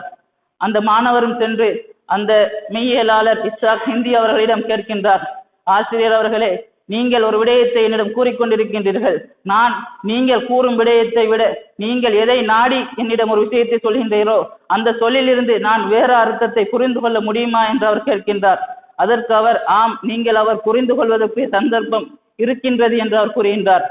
அந்த மாணவரும் சென்று அந்த மெய்யியலாளர் இஸ்ஹாக் ஹிந்தி அவர்களிடம் கேட்கின்றார், ஆசிரியர் அவர்களே, நீங்கள் ஒரு விடயத்தை என்னிடம் கூறிக்கொண்டிருக்கின்றீர்கள். நான் நீங்கள் கூறும் விடயத்தை விட நீங்கள் எதை நாடி என்னிடம் ஒரு விஷயத்தை சொல்கின்றீரோ அந்த சொல்லிலிருந்து நான் வேறு அர்த்தத்தை புரிந்து கொள்ள முடியுமா என்று அவர் கேட்கின்றார். அதற்கு அவர், ஆம், நீங்கள் அவர் புரிந்து கொள்வதற்கு சந்தர்ப்பம் இருக்கின்றது என்று அவர் கூறுகின்றார்.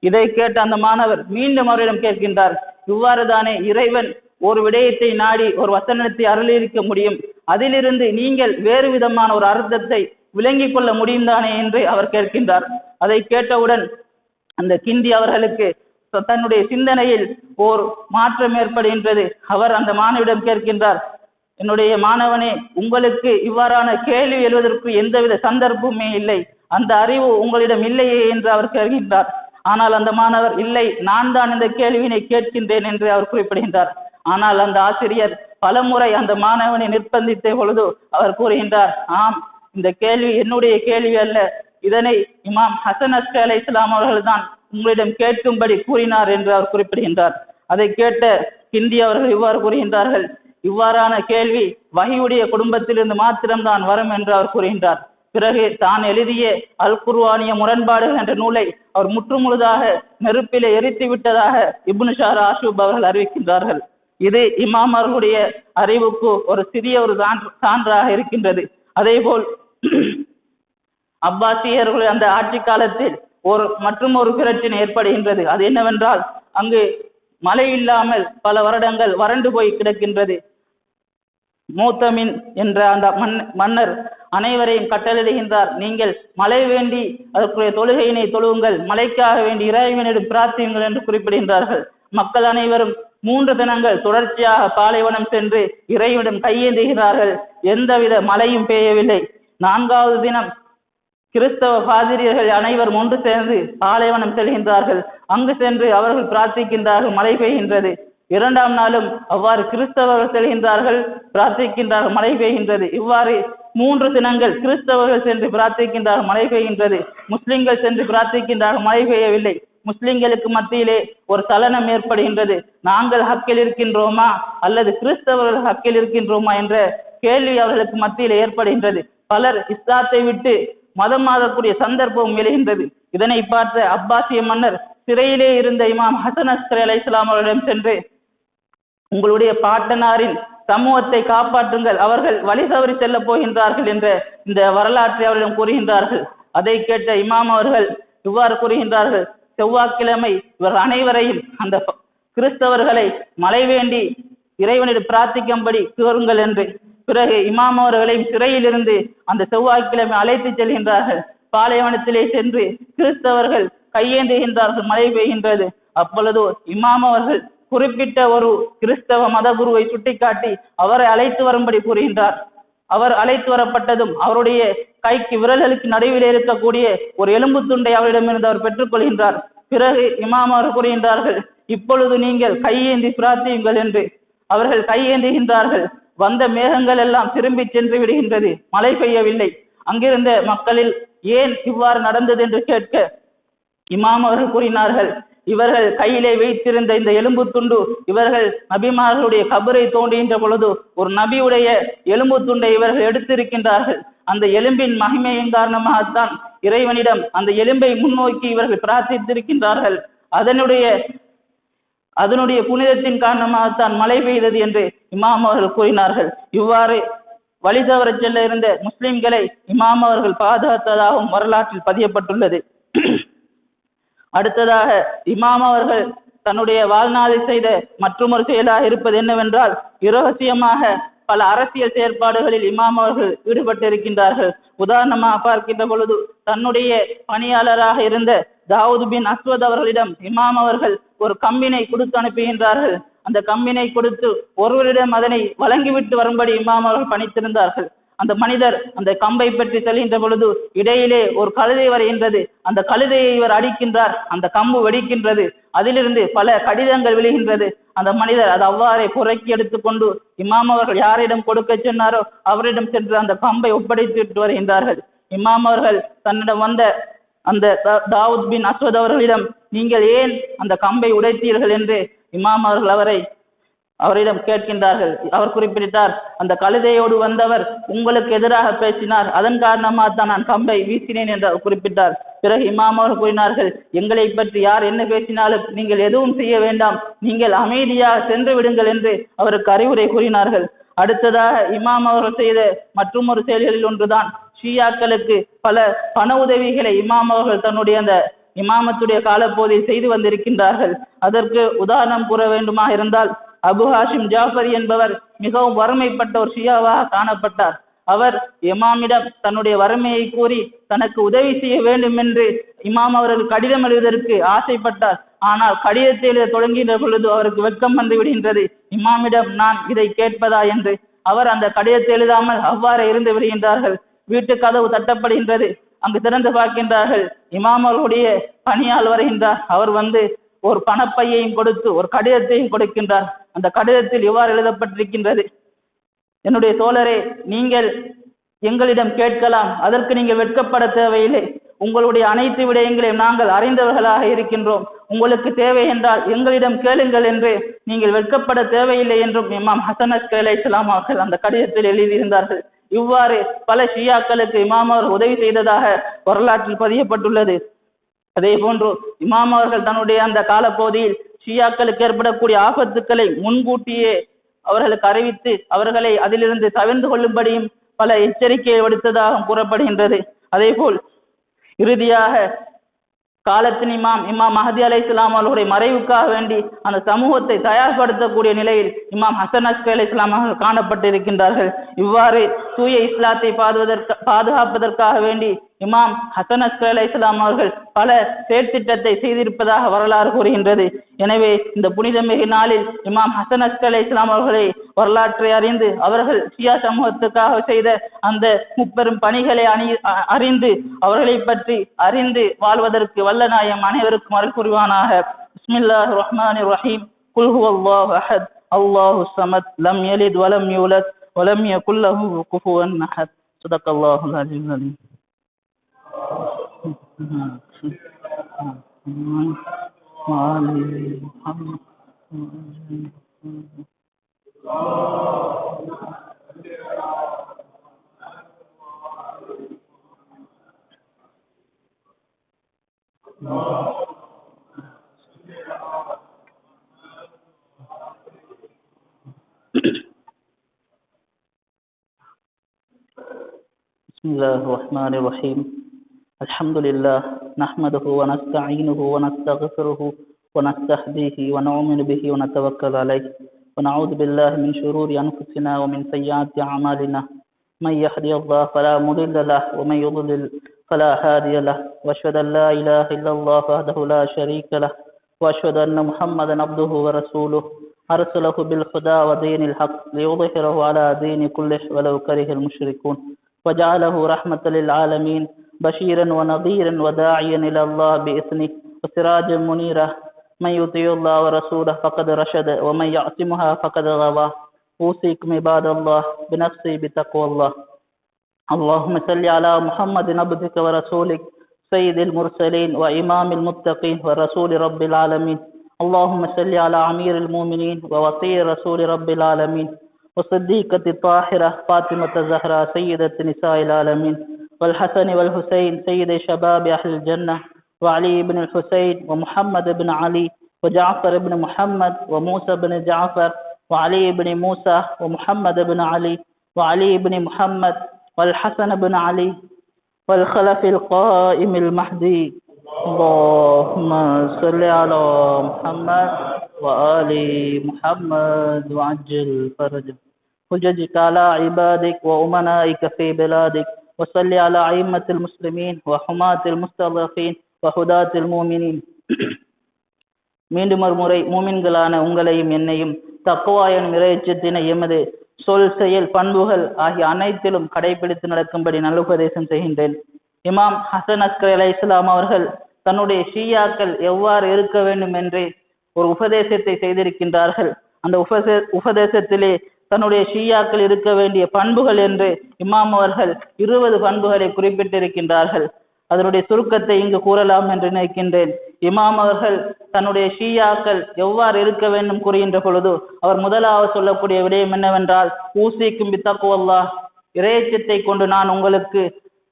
இதை கேட்ட அந்த மாணவர் மீண்டும் அவரிடம் கேட்கின்றார், இவ்வாறு தானே இறைவன் ஒரு விடயத்தை நாடி ஒரு வசனத்தை அருளியிருக்க முடியும், அதிலிருந்து நீங்கள் வேறு விதமான ஒரு அர்த்தத்தை விளங்கிக் கொள்ள முடியும் தானே என்று அவர் கேட்கின்றார். அதை கேட்டவுடன் அந்த கிண்டி அவர்களுக்கு தன்னுடைய சிந்தனையில் ஓர் மாற்றம் ஏற்படுகின்றது. அவர் அந்த மாணவிடம் கேட்கின்றார், என்னுடைய மாணவனே, உங்களுக்கு இவ்வாறான கேள்வி எழுவதற்கு எந்தவித சந்தர்ப்பமே இல்லை, அந்த அறிவு உங்களிடம் இல்லையே என்று அவர் கேட்கின்றார். ஆனால் அந்த மாணவர், இல்லை, நான் தான் இந்த கேள்வியினை கேட்கின்றேன் என்று அவர் குறிப்பிடுகின்றார். ஆனால் அந்த ஆசிரியர் பலமுறை அந்த மாணவனை நிர்பந்தித்த பொழுது அவர் கூறுகின்றார், ஆம், இந்த கேள்வி என்னுடைய கேள்வி அல்ல, இதனை இமாம் ஹசன் அஸ்கரி அலைஹிஸ்ஸலாம் அவர்கள் தான் உங்களிடம் கேட்கும்படி கூறினார் என்று அவர் குறிப்பிடுகின்றார். அதை கேட்ட கிண்டி அவர்கள் இவ்வாறு கூறுகின்றார்கள், இவ்வாறான கேள்வி வஹியுடைய குடும்பத்திலிருந்து மாத்திரம்தான் வரும் என்று அவர் கூறுகின்றார். பிறகு தான் எழுதிய அல் குர்ஆனிய முரண்பாடுகள் என்ற நூலை அவர் முற்றுமுழுதாக நெருப்பிலே எரித்து விட்டதாக இப்னு ஷஹர் ஆஷூப் அவர்கள் அறிவிக்கின்றார்கள். இது இமாம் அவர்களுடைய அறிவுக்கு ஒரு சிறிய ஒரு சான்றாக இருக்கின்றது. அதே போல் அப்பாசியர்களுடைய அந்த ஆட்சி காலத்தில் மற்றும் ஒரு பிரச்சனை ஏற்படுகின்றது. அது என்னவென்றால், அங்கு மழை இல்லாமல் பல வருடங்கள் வறண்டு போய் கிடக்கின்றது. மூத்தமின் என்ற அந்த மன்னர் அனைவரையும் கட்டளையிடுகின்றார், நீங்கள் மழை வேண்டி அதற்குரிய தொழுகையினை தொழுவுங்கள், மழைக்காக வேண்டி இறைவனிடம் பிரார்த்தியுங்கள் என்று குறிப்பிடுகின்றார்கள். மக்கள் அனைவரும் 3 தினங்கள் தொடர்ச்சியாக பாலைவனம் சென்று இறைவனிடம் கையேந்துகிறார்கள். எந்தவித மழையும் பெய்யவில்லை. 4வது தினம் கிறிஸ்தவ பாதிரியர்கள் அனைவரும் ஒன்று சேர்ந்து பாலைவனம் செல்கின்றார்கள். அங்கு சென்று அவர்கள் பிரார்த்திக்கின்றார்கள், மழை பெய்கின்றது. 2ஆம் நாளும் அவ்வாறு கிறிஸ்தவர்கள் செல்கின்றார்கள், பிரார்த்திக்கின்றார்கள், மழை பெய்கின்றது. இவ்வாறு 3 தினங்கள் கிறிஸ்தவர்கள் சென்று பிரார்த்திக்கின்றார்கள், மழை பெய்கின்றது. முஸ்லிம்கள் சென்று பிரார்த்திக்கின்றார்கள், மழை பெய்யவில்லை. முஸ்லிம்களுக்கு மத்தியிலே ஒரு சலனம் ஏற்படுகின்றது. நாங்கள் ஹக்கில் இருக்கின்றோமா அல்லது கிறிஸ்தவர்கள் ஹக்கில் இருக்கின்றோமா என்ற கேள்வி அவர்களுக்கு மத்தியில் ஏற்படுகின்றது. பலர் இஸ்லாத்தை விட்டு மதம் மாறக்கூடிய சந்தர்ப்பம் எழுகின்றது. இதனை பார்த்த அப்பாசிய மன்னர் சிறையிலே இருந்த இமாம் ஹசன் அஸ்கரி அலைஹிஸ்ஸலாம் அவர்களிடம் சென்று, உங்களுடைய பாட்டனாரின் சமூகத்தை காப்பாற்றுங்கள், அவர்கள் வழி தவறி செல்ல போகின்றார்கள் என்ற இந்த வரலாற்றை அவரிடம் கூறுகின்றார்கள். அதை கேட்ட இமாம் அவர்கள் இவ்வாறு கூறுகின்றார்கள், செவ்வாய்க்கிழமை இவர்கள் அனைவரையும் அந்த கிறிஸ்தவர்களை மழை வேண்டி இறைவனிடம் பிரார்த்திக்கும்படி கூறுங்கள் என்று. பிறகு இமாம் அவர்களையும் சிறையிலிருந்து அந்த செவ்வாய்க்கிழமை அழைத்து செல்கின்றார்கள். பாலைவனத்திலே சென்று கிறிஸ்தவர்கள் கையேந்துகின்றார்கள், மழை பெய்கின்றது. அப்பொழுது இமாம் அவர்கள் குறிப்பிட்ட ஒரு கிறிஸ்தவ மத குருவை சுட்டிக்காட்டி அவரை அழைத்து வரும்படி கூறுகின்றார். அவர் அழைத்து வரப்பட்டதும் அவருடைய கைக்கு விரல்களுக்கு நடுவில் இருக்கக்கூடிய ஒரு எலும்பு துண்டை அவரிடமிருந்து அவர் பெற்றுக்கொள்கின்றார். பிறகு இமாம் அவர் கூறுகின்றார்கள், இப்பொழுது நீங்கள் கையேந்தி பிரார்த்தியுங்கள் என்று. அவர்கள் கையேந்துகின்றார்கள். வந்த மேகங்கள் எல்லாம் திரும்பி சென்று விடுகின்றது, மழை பெய்யவில்லை. அங்கிருந்த மக்களில் ஏன் இவ்வாறு நடந்தது என்று கேட்க இமாம் அவர்கள் கூறினார்கள், இவர்கள் கையிலே வைத்திருந்த இந்த எலும்பு துண்டு இவர்கள் நபிமார்களுடைய கபரை தோண்டுகின்ற பொழுது ஒரு நபியுடைய எலும்பு துண்டை இவர்கள் எடுத்திருக்கின்றார்கள். அந்த எலும்பின் மகிமையின் காரணமாகத்தான் இறைவனிடம் அந்த எலும்பை முன்னோக்கி இவர்கள் பிரார்த்தித்திருக்கின்றார்கள். அதனுடைய புனிதத்தின் காரணமாகத்தான் மழை பெய்தது என்று இமாம் அவர்கள் கூறினார்கள். இவ்வாறு வழி தவற செல்ல இருந்த முஸ்லிம்களை இமாம் அவர்கள் பாதுகாத்ததாகவும் வரலாற்றில் பதியப்பட்டுள்ளது. அடுத்ததாக இமாம் அவர்கள் தன்னுடைய வாழ்நாளில் செய்த மற்றொரு செயலாக இருப்பது என்னவென்றால், இரகசியமாக பல அரசியல் செயற்பாடுகளில் இமாம் அவர்கள் ஈடுபட்டிருக்கின்றார்கள். உதாரணமாக பார்க்கின்ற பொழுது தன்னுடைய பணியாளராக இருந்த தாவூத் பின் அஸ்வத் அவர்களிடம் இமாம் அவர்கள் ஒரு கம்பினை கொடுத்து அனுப்புகின்றார்கள். அந்த கம்பினை கொடுத்து ஒருவரிடம் அதனை வழங்கிவிட்டு வரும்படி இமாம் அவர்கள் பணித்திருந்தார்கள். அந்த மனிதர் அந்த கம்பை பற்றி செல்கின்ற பொழுது இடையிலே ஒரு கழுதை வருகின்றது. அந்த கழுதையை இவர் அடிக்கின்றார், அந்த கம்பு வெடிக்கின்றது, அதிலிருந்து பல கடிதங்கள் விழுகின்றது. அந்த மனிதர் அது அவ்வாறே புறக்கி எடுத்துக்கொண்டு இமாம் அவர்கள் யாரிடம் கொடுக்க சொன்னாரோ அவரிடம் சென்று அந்த கம்பை ஒப்படைத்து விட்டு வருகின்றார்கள். இமாம் அவர்கள் தன்னிடம் வந்த அந்த தாவூத் பின் அஸ்வத் அவர்களிடம், நீங்கள் ஏன் அந்த கம்பை உடைத்தீர்கள் என்று இமாம் அவர்கள் அவரிடம் கேட்கின்றார்கள். அவர் குறிப்பிட்டார், அந்த கழுதையோடு வந்தவர் உங்களுக்கு எதிராக பேசினார், அதன் காரணமாக தான் நான் கம்பை வீசினேன் என்று குறிப்பிட்டார். பிறகு இமாம் அவர்கள் கூறினார்கள், எங்களை பற்றி யார் என்ன பேசினாலும் நீங்கள் எதுவும் செய்ய வேண்டாம், நீங்கள் அமைதியாக சென்று விடுங்கள் என்று அவருக்கு அறிவுரை கூறினார்கள். அடுத்ததாக இமாம் அவர்கள் செய்த மற்றொரு செயல்களில் ஒன்றுதான் ஷியாக்களுக்கு பல பண உதவிகளை இமாம் அவர்கள் தன்னுடைய அந்த இமாமத்துடைய காலப்போதில் செய்து வந்திருக்கின்றார்கள். அதற்கு உதாரணம் கூற வேண்டுமாக இருந்தால், அபு ஹாஷிம் ஜாஃபரி என்பவர் மிகவும் வறுமைப்பட்ட ஒரு ஷியாவாக காணப்பட்டார். அவர் இமாமிடம் தன்னுடைய வறுமையை கூறி தனக்கு உதவி செய்ய வேண்டும் என்று இமாம் அவர்கள் கடிதம் எழுதுவதற்கு ஆசைப்பட்டார். ஆனால் கடிதத்தை எழுத தொடங்கின்ற பொழுது அவருக்கு வெட்கம் வந்து விடுகின்றது. இமாமிடம் நான் இதை கேட்பதா என்று அவர் அந்த கடிதத்தை எழுதாமல் அவ்வாறு இருந்து விடுகின்றார்கள். வீட்டு கதவு தட்டப்படுகின்றது. அங்கு திறந்து பார்க்கின்றார்கள். இமாம் அவர்களுடைய பணியால் வருகின்றார். அவர் வந்து ஒரு பணப்பையையும் கொடுத்து ஒரு கடிதத்தையும் கொடுக்கின்றார். அந்த கடிதத்தில் இவ்வாறு எழுதப்பட்டிருக்கின்றது: என்னுடைய தோழரே, நீங்கள் எங்களிடம் கேட்கலாம், அதற்கு நீங்கள் வெட்கப்பட தேவையில்லை. உங்களுடைய அனைத்து விடயங்களையும் நாங்கள் அறிந்தவர்களாக இருக்கின்றோம். உங்களுக்கு தேவை என்றால் எங்களிடம் கேளுங்கள் என்று நீங்கள் வெட்கப்பட தேவையில்லை என்றும் இமாம் ஹசன் அஸ்கரி அலைஹிஸ்ஸலாம் அவர்கள் அந்த கடிதத்தில் எழுதியிருந்தார்கள். இவ்வாறு பல ஷியாக்களுக்கு இமாம் அவர்கள் உதவி செய்ததாக வரலாற்றில் பதியப்பட்டுள்ளது. அதே போன்று இமாம் அவர்கள் தன்னுடைய அந்த காலப்பகுதியில் ஷியாக்களுக்கு ஏற்படக்கூடிய ஆபத்துக்களை முன்கூட்டியே அவர்களுக்கு அறிவித்து அவர்களை அதிலிருந்து தவிர்ந்து கொள்ளும்படியும் பல எச்சரிக்கையை விடுத்ததாக கூறப்படுகின்றது. அதே போல் இறுதியாக காலத்தின் இமாம் மஹதி அலைஹிஸ்ஸலாம் அவர்களுடைய மறைவுக்காக வேண்டி அந்த சமூகத்தை தயார்படுத்தக்கூடிய நிலையில் இமாம் ஹசன் அஸ்கரி அலைஹிஸ்ஸலாம் அவர்கள் காணப்பட்டிருக்கின்றார்கள். இவ்வாறு தூய இஸ்லாத்தை பாதுகாப்பதற்காக வேண்டி இமாம் ஹசன் அஸ்கரி அலைஹிஸ்ஸலாம் அவர்கள் பல செயற்திட்டத்தை செய்திருப்பதாக வரலாறு கூறுகின்றது. எனவே இந்த புனிதமிகு நாளில் இமாம் ஹசன் அஸ்கரி அலைஹிஸ்ஸலாம் அவர்களை வரலாற்றை அறிந்து அவர்கள் ஷியா சமூகத்துக்காக செய்த அந்த முப்பெரும் பணிகளை அறிந்து அவர்களை பற்றி அறிந்து வாழ்வதற்கு வல்ல நாயம் அனைவருக்கும் அருள் புரிவானாக. பிஸ்மில்லாஹிர் ரஹ்மானிர் ரஹீம். குல் ஹுவல்லாஹு அஹத் அல்லாஹு ஸமத் லம் யலித் வலம் யூலத் வலம் யகுல் லஹு குஃபுவன் அஹத். ஸதகல்லாஹுல் அலீயுல் அலீம். பிஸ்மில்லாஹிர் ரஹ்மானிர் ரஹீம். அல்ஹம்துலில்லாஹ் நஹ்மதுஹு வ நஸ்தஈனுஹு வ நஸ்தக்ஃபிருஹு வ நஸ்தஹ்தீஹி வ நு'மினு பிஹி வ நதவக்கலு அலைஹி வ நஊது பில்லாஹி மின் ஷுரூரி அன்ஃபுஸினா வ மின் ஸய்யிஆத்தி அமாலினா மன் யஹ்திஹில்லாஹு ஃபலா முதில்ல லஹு வ மன் யுضلل فلا هادي له واشهد ان لا اله الا الله وحده لا شريك له واشهد ان محمدا عبده ورسوله ارسله بالهدى ودين الحق ليظهره على دين كله ولو كره المشركون وجعله رحمة للعالمين بشيرا ونذيرا وداعيا الى الله باذنه وسراجا منيرا من يطيع الله ورسوله فقد رشد ومن يعصمها فقد غوى اوصيكم عباد الله بنفسي بتقوى الله. اللهم صل على محمد عبدك ورسولك سيد المرسلين وإمام المتقين ورسول رب العالمين. اللهم صل على أمير المؤمنين ووصي رسول رب العالمين وصديقة الطاهرة فاطمة الزهراء سيدة نساء العالمين والحسن والحسين سيد شباب أهل الجنة وعلي بن الحسين ومحمد بن علي وجعفر بن محمد وموسى بن جعفر وعلي بن موسى ومحمد بن علي وعلي بن محمد والحسن بن علي والخلف القائم المهدي. اللهم صل على محمد وآل محمد وعجل فرجه حججك على عبادك وأمنائك في بلادك وصل على أئمة المسلمين وحماة المستضعفين وهداة المؤمنين. மீண்டும் ஒரு முறை மூமின்களான உங்களையும் என்னையும் தக்வா எனும் இறையச்சத்தினை எமது சொல் செயல் பண்புகள் ஆகிய அனைத்திலும் கடைபிடித்து நடக்கும்படி நல்லுபதேசம் செய்கின்றேன். இமாம் ஹசன் அஸ்கரி அலைஹிஸ்ஸலாம் அவர்கள் தன்னுடைய ஷியாக்கள் எவ்வாறு இருக்க வேண்டும் என்று ஒரு உபதேசத்தை செய்திருக்கின்றார்கள். அந்த உபதேசத்திலே தன்னுடைய ஷியாக்கள் இருக்க வேண்டிய பண்புகள் என்று இமாம் அவர்கள் 20 பண்புகளை குறிப்பிட்டிருக்கின்றார்கள். அதனுடைய சுருக்கத்தை இங்கு கூறலாம் என்று நினைக்கின்றேன். இமாம் அவர்கள் தன்னுடைய ஷியாக்கள் எவ்வாறு இருக்க வேண்டும் கூறுகின்ற பொழுது அவர் முதலாவது சொல்லக்கூடிய விடயம் என்னவென்றால், ஊசிக்கும் பித்தக்குவல்லாஹ், இறையச்சத்தை கொண்டு நான் உங்களுக்கு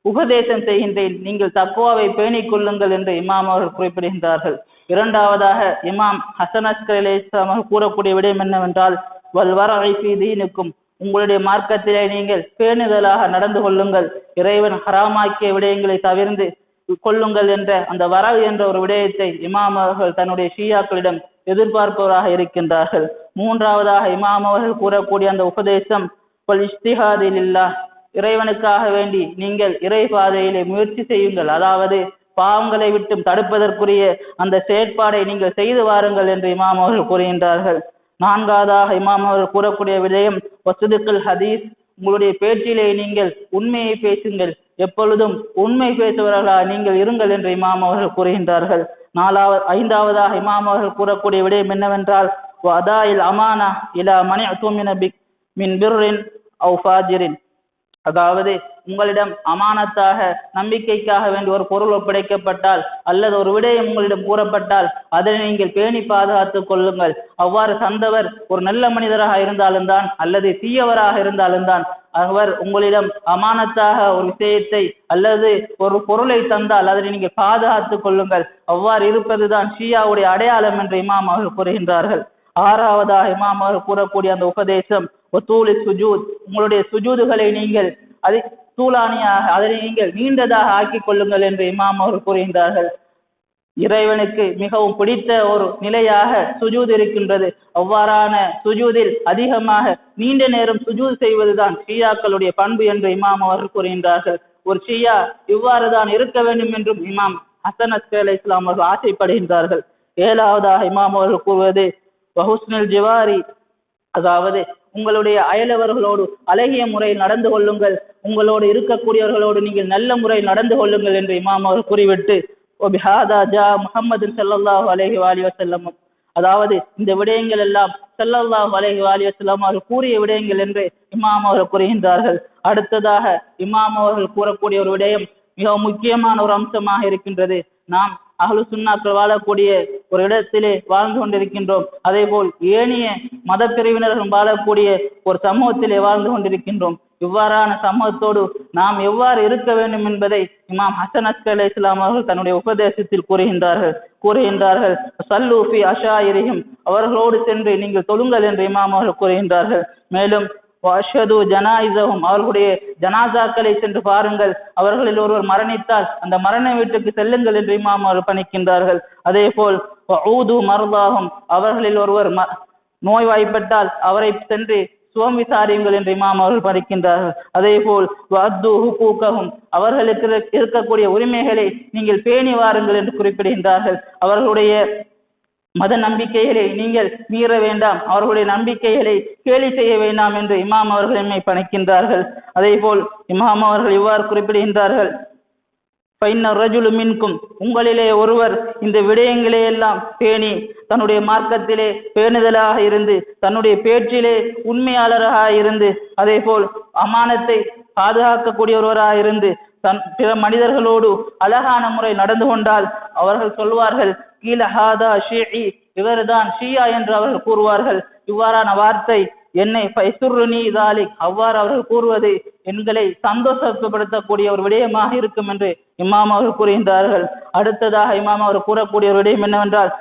உபதேசம் செய்கின்றேன், நீங்கள் தக்குவாவை பேணிக் கொள்ளுங்கள் என்று இமாம் அவர்கள் குறிப்பிடுகின்றார்கள். இரண்டாவதாக இமாம் ஹசன் அஸ்கரி அலைஹிஸ்ஸலாம் அவர்கள் கூறக்கூடிய விடயம் என்னவென்றால், வல்வரஇ ஃபீ தீனிக்கும், உங்களுடைய மார்க்கத்திலே நீங்கள் பேணுதலாக நடந்து கொள்ளுங்கள், இறைவன் ஹராமாக்கிய விடயங்களை தவிர்த்து கொள்ளுங்கள் என்ற அந்த வரவு என்ற ஒரு விடயத்தை இமாம் அவர்கள் தன்னுடைய ஷியாக்களிடம் எதிர்பார்ப்பவராக இருக்கின்றார்கள். மூன்றாவதாக இமாம் அவர்கள் கூறக்கூடிய அந்த உபதேசம் வல் இஜ்திஹாது லில்லாஹ், இறைவனுக்காக வேண்டி நீங்கள் இறை பாதையிலே முயற்சி செய்யுங்கள், அதாவது பாவங்களை விட்டும் தடுப்பதற்குரிய அந்த செயற்பாடை நீங்கள் செய்து வாருங்கள் என்று இமாம் அவர்கள் கூறுகின்றார்கள். நான்காவதாக இமாம் அவர்கள் கூறக்கூடிய விடயம் வசுதுக்குல் ஹதீஸ், உங்களுடைய பேச்சிலே நீங்கள் உண்மையை பேசுங்கள், எப்பொழுதும் உண்மை பேசுபவர்களா நீங்கள் இருங்கள் என்று இமாம் அவர்கள் கூறுகின்றார்கள். ஐந்தாவதாக இமாம் அவர்கள் கூறக்கூடிய விடயம் என்னவென்றால் வதாயில் அமானா இலா மனிஅதுமின மின் பிர்ரின் அவ் ஃபாஜிரின், அதாவது உங்களிடம் அமானத்தாக நம்பிக்கைக்காக வேண்டி ஒரு பொருள் ஒப்படைக்கப்பட்டால் அல்லது ஒரு விடயம் உங்களிடம் கூறப்பட்டால் அதனை நீங்கள் பேணி பாதுகாத்துக் கொள்ளுங்கள். அவ்வாறு தந்தவர் ஒரு நல்ல மனிதராக இருந்தாலும் தான் அல்லது தீயவராக இருந்தாலும் தான் அவர் உங்களிடம் அமானத்தாக ஒரு விஷயத்தை அல்லது ஒரு பொருளை தந்தால் அதனை நீங்கள் பாதுகாத்துக் கொள்ளுங்கள். அவ்வாறு இருப்பதுதான் ஷியாவுடைய அடையாளம் என்று இமாம் அவர்கள் கூறுகின்றார்கள். ஆறாவதாக இமாம் அவர்கள் கூறக்கூடிய அந்த உபதேசம் ஒத்தூலி சுஜூத், உங்களுடைய சுஜூதுகளை நீங்கள் தூளானியாக அதனை நீங்கள் நீண்டதாக ஆக்கிக் கொள்ளுங்கள் என்று இமாம் அவர்கள் கூறுகின்றார்கள். இறைவனுக்கு மிகவும் பிடித்த ஒரு நிலையாக சுஜூத் இருக்கின்றது. அவ்வாறான சுஜூதில் அதிகமாக நீண்ட நேரம் சுஜூத் செய்வதுதான் ஷியாக்களுடைய பண்பு என்று இமாம் அவர்கள் கூறுகின்றார்கள். ஒரு ஷியா இவ்வாறு தான் இருக்க வேண்டும் என்றும் இமாம் ஹசன் அஸ்கரி அலைஹிஸ்ஸலாம் அவர்கள் ஆசைப்படுகின்றார்கள். ஏழாவதாக இமாம் அவர்கள் கூறுவது வஹுஸ்னுல் ஜிவாரி, அதாவது உங்களுடைய அயலவர்களோடு அழகிய முறையில் நடந்து கொள்ளுங்கள், உங்களோடு இருக்கக்கூடியவர்களோடு நீங்கள் நல்ல முறையில் நடந்து கொள்ளுங்கள் என்று இமாம் அவர் கூறிவிட்டு முஹம்மது ஸல்லல்லாஹு அலைஹி வஸல்லம், அதாவது இந்த விடயங்கள் எல்லாம் ஸல்லல்லாஹு அலைஹி வஸல்லம் அவர்கள் கூறிய விடயங்கள் என்று இமாம் அவர்கள் கூறுகின்றார்கள். அடுத்ததாக இமாம் அவர்கள் கூறக்கூடிய ஒரு விடயம் மிக முக்கியமான ஒரு அம்சமாக இருக்கின்றது. நாம் அஹ்லு சுன்னாக்கள் வாழக்கூடிய ஒரு இடத்திலே வாழ்ந்து கொண்டிருக்கின்றோம், அதே போல் ஏனைய மத பிரிவினர்கள் வாழக்கூடிய ஒரு சமூகத்திலே வாழ்ந்து கொண்டிருக்கின்றோம். இவ்வாறான சமூகத்தோடு நாம் எவ்வாறு இருக்க வேண்டும் என்பதை இமாம் ஹசன் அஸ்கரி அலைஹிஸ்ஸலாம் அவர்கள் தன்னுடைய உபதேசத்தில் கூறுகின்றார்கள் சல்லூ ஃபி அஷாயிரிஹிம், அவர்களோடு சென்று நீங்கள் தொழுங்கள் என்று இமாம் அவர்கள் கூறுகின்றார்கள். மேலும் வஅஷ்ஹது ஜனாயிஸஹும், அவர்களுடைய ஜனாசாக்களை சென்று பாருங்கள், அவர்களில் ஒருவர் மரணித்தால் அந்த மரண வீட்டுக்கு செல்லுங்கள் என்று இமாம் அவர்கள் பணிக்கின்றார்கள். அதே போல் வஊது மர்தாஹும், அவர்களில் ஒருவர் நோய்வாய்ப்பட்டால் அவரை சென்று சுகம் விசாரியுங்கள் என்று இமாம் அவர்கள் பணிக்கின்றார்கள். அதே போல் வஅத்து ஹுகூகஹும், அவர்களுக்கு இருக்கக்கூடிய உரிமைகளை நீங்கள் பேணி வாருங்கள் என்று குறிப்பிடுகின்றார்கள். அவர்களுடைய மத நம்பிக்கைகளை நீங்கள் மீற வேண்டாம், அவர்களுடைய நம்பிக்கைகளை கேலி செய்ய வேண்டாம் என்று இமாம் அவர்கள் எம்மை பணிக்கின்றார்கள். அதே போல் இமாம் அவர்கள் இவ்வாறு குறிப்பிடுகின்றார்கள் ரஜுலு மின்கும், உங்களிலே ஒருவர் இந்த விடயங்களே எல்லாம் பேணி தன்னுடைய மார்க்கத்திலே பேணுதலாக இருந்து தன்னுடைய பேச்சிலே உண்மையாளராக இருந்து அதே போல் அமானத்தை பாதுகாக்கக்கூடிய ஒருவராக இருந்து பிற மனிதர்களோடு அழகான முறை நடந்து கொண்டால் அவர்கள் சொல்வார்கள் கீழ ஹாதா ஷீஇ, இவர்தான் ஷியா என்று அவர்கள் கூறுவார்கள். இவ்வாறான வார்த்தை என்னை ஃபைசுர்னி தாலிக், அவ்வாறு அவர்கள் கூறுவது எங்களை சந்தோஷப்படுத்தக்கூடிய ஒரு விடயமாக இருக்கும் என்று இமாம் அவர்கள் கூறுகின்றார்கள். அடுத்ததாக இமாம் அவர் கூறக்கூடிய ஒரு விடயம் என்னவென்றால்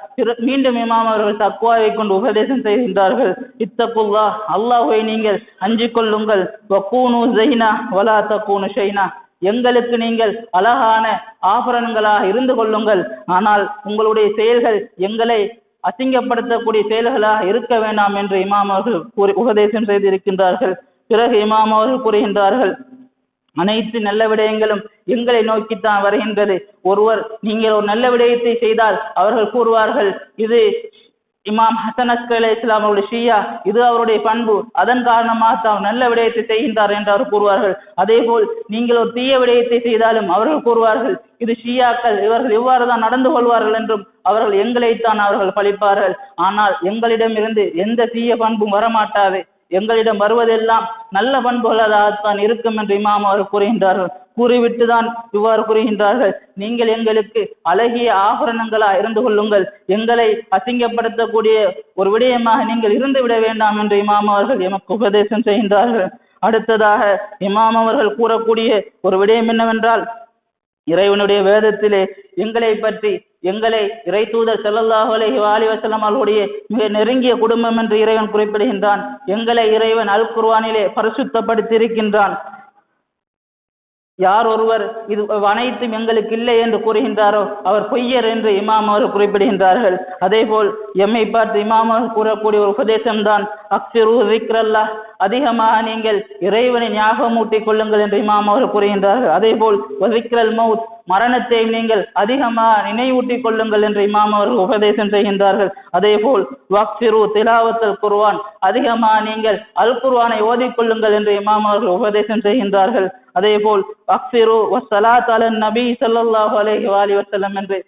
மீண்டும் இமாம் அவர்கள் தக்வாவை கொண்டு உபதேசம் செய்கின்றார்கள். இத்தகுல்லா, அல்லாஹ்வை நீங்கள் அஞ்சிக் கொள்ளுங்கள். வகூனு ஸைனா வலா தகூனு ஷைனா, எங்களுக்கு நீங்கள் அழகான ஆபரணங்களாக இருந்து கொள்ளுங்கள், ஆனால் உங்களுடைய செயல்கள் எங்களை அசிங்கப்படுத்தக்கூடிய செயல்களாக இருக்க வேண்டாம் என்று இமாம் அவர்கள் உபதேசம் செய்திருக்கின்றார்கள். பிறகு இமாம் அவர்கள் கூறுகின்றார்கள் அனைத்து நல்ல விடயங்களும் எங்களை நோக்கித்தான் வருகின்றது. ஒருவர் நீங்கள் ஒரு நல்ல விடயத்தை செய்தால் அவர்கள் கூறுவார்கள் இது இமாம் ஹசன் அஸ்கரி அலைஹிஸ்ஸலாம் அவருடைய ஷியா, இது அவருடைய பண்பு, அதன் காரணமாக தான் நல்ல விடயத்தை செய்கின்றார் என்று அவர் கூறுவார்கள். அதே போல் நீங்கள் ஒரு தீய விடயத்தை செய்தாலும் அவர்கள் கூறுவார்கள் இது ஷியாக்கள், இவர்கள் இவ்வாறு தான் நடந்து கொள்வார்கள் என்றும் அவர்கள் எங்களைத்தான் அவர்கள் பழிப்பார்கள். ஆனால் எங்களிடமிருந்து எந்த தீய பண்பும் வரமாட்டாது, எங்களிடம் வருவதெல்லாம் நல்ல பண்புகளாகத்தான் இருக்கும் என்று இமாம் அவர்கள் கூறுகின்றார்கள். கூறிவிட்டுதான் இவ்வாறு கூறுகின்றார்கள் நீங்கள் எங்களுக்கு அழகிய ஆபரணங்களா இருந்து கொள்ளுங்கள், எங்களை அசிங்கப்படுத்தக்கூடிய ஒரு விடயமாக நீங்கள் இருந்து விட வேண்டாம் என்று இமாம் அவர்கள் எமக்கு உபதேசம் செய்கின்றார்கள். அடுத்ததாக இமாம் அவர்கள் கூறக்கூடிய ஒரு விடயம் என்னவென்றால் இறைவனுடைய வேதத்திலே எங்களை பற்றி எங்களை இறை தூதர் ஸல்லல்லாஹு அலைஹி வஸல்லம் அவர்களுடைய மிக நெருங்கிய குடும்பம் என்று இறைவன் குறிப்பிடுகின்றான். எங்களை இறைவன் அல் குர்ஆனிலே பரிசுத்தப்படுத்தி இருக்கின்றான். யார் ஒருவர் இது அனைத்தும் எங்களுக்கு இல்லை என்று கூறுகின்றாரோ அவர் பொய்யர் என்று இமாம் அவர்கள் குறிப்பிடுகின்றார்கள். அதே போல் எம்மை பார்த்து இமாம் அவர்கள் கூறக்கூடிய ஒரு உபதேசம்தான் அக்ஸிரு ஸிக்ரல்லாஹ், அதிகமாக நீங்கள் இறைவனை ஞாபகமூட்டிக் கொள்ளுங்கள் என்று இமாம் அவர்கள் கூறுகின்றார்கள். அதே போல் வசிக்ரல் மவுத், மரணத்தை நீங்கள் அதிகமாக நினைவூட்டிக் கொள்ளுங்கள் என்று இமாம் அவர்கள் உபதேசம் செய்கின்றார்கள். அதே போல் வக்ஃபிரு திலாவத்தல் குர்ஆன், அதிகமாக நீங்கள் அல் குர்ஆனை ஓதிக்கொள்ளுங்கள் என்று இமாம் அவர்கள் உபதேசம் செய்கின்றார்கள். அதே போல் வக்ஃபிரு வஸ்ஸலாத் அலன் நபி ஸல்லல்லாஹு அலைஹி வஸல்லம் என்று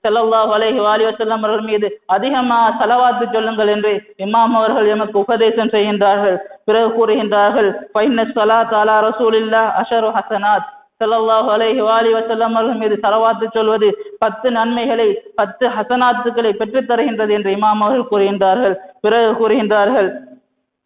ஸல்லல்லாஹு அலைஹி வஸல்லம் அவர்கள் மீது அதிகமாக ஸலவாத்து சொல்லுங்கள் என்று இமாம் அவர்கள் எமக்கு உபதேசம் செய்கின்றார்கள். பிறகு கூறுகின்றார்கள், ஃபைன்ன ஸலாத் அலா ரசூலில்லாஹ் அஷரு ஹஸனாத், ஸல்லல்லாஹு அலைஹி வஸல்லம் அவர்கள் மீது ஸலவாத்து சொல்வது 10 நன்மைகளை 10 ஹஸனாத்துக்களை பெற்றுத் தருகின்றது என்று இமாம் அவர்கள் கூறுகின்றார்கள். பிறகு கூறுகின்றார்கள்,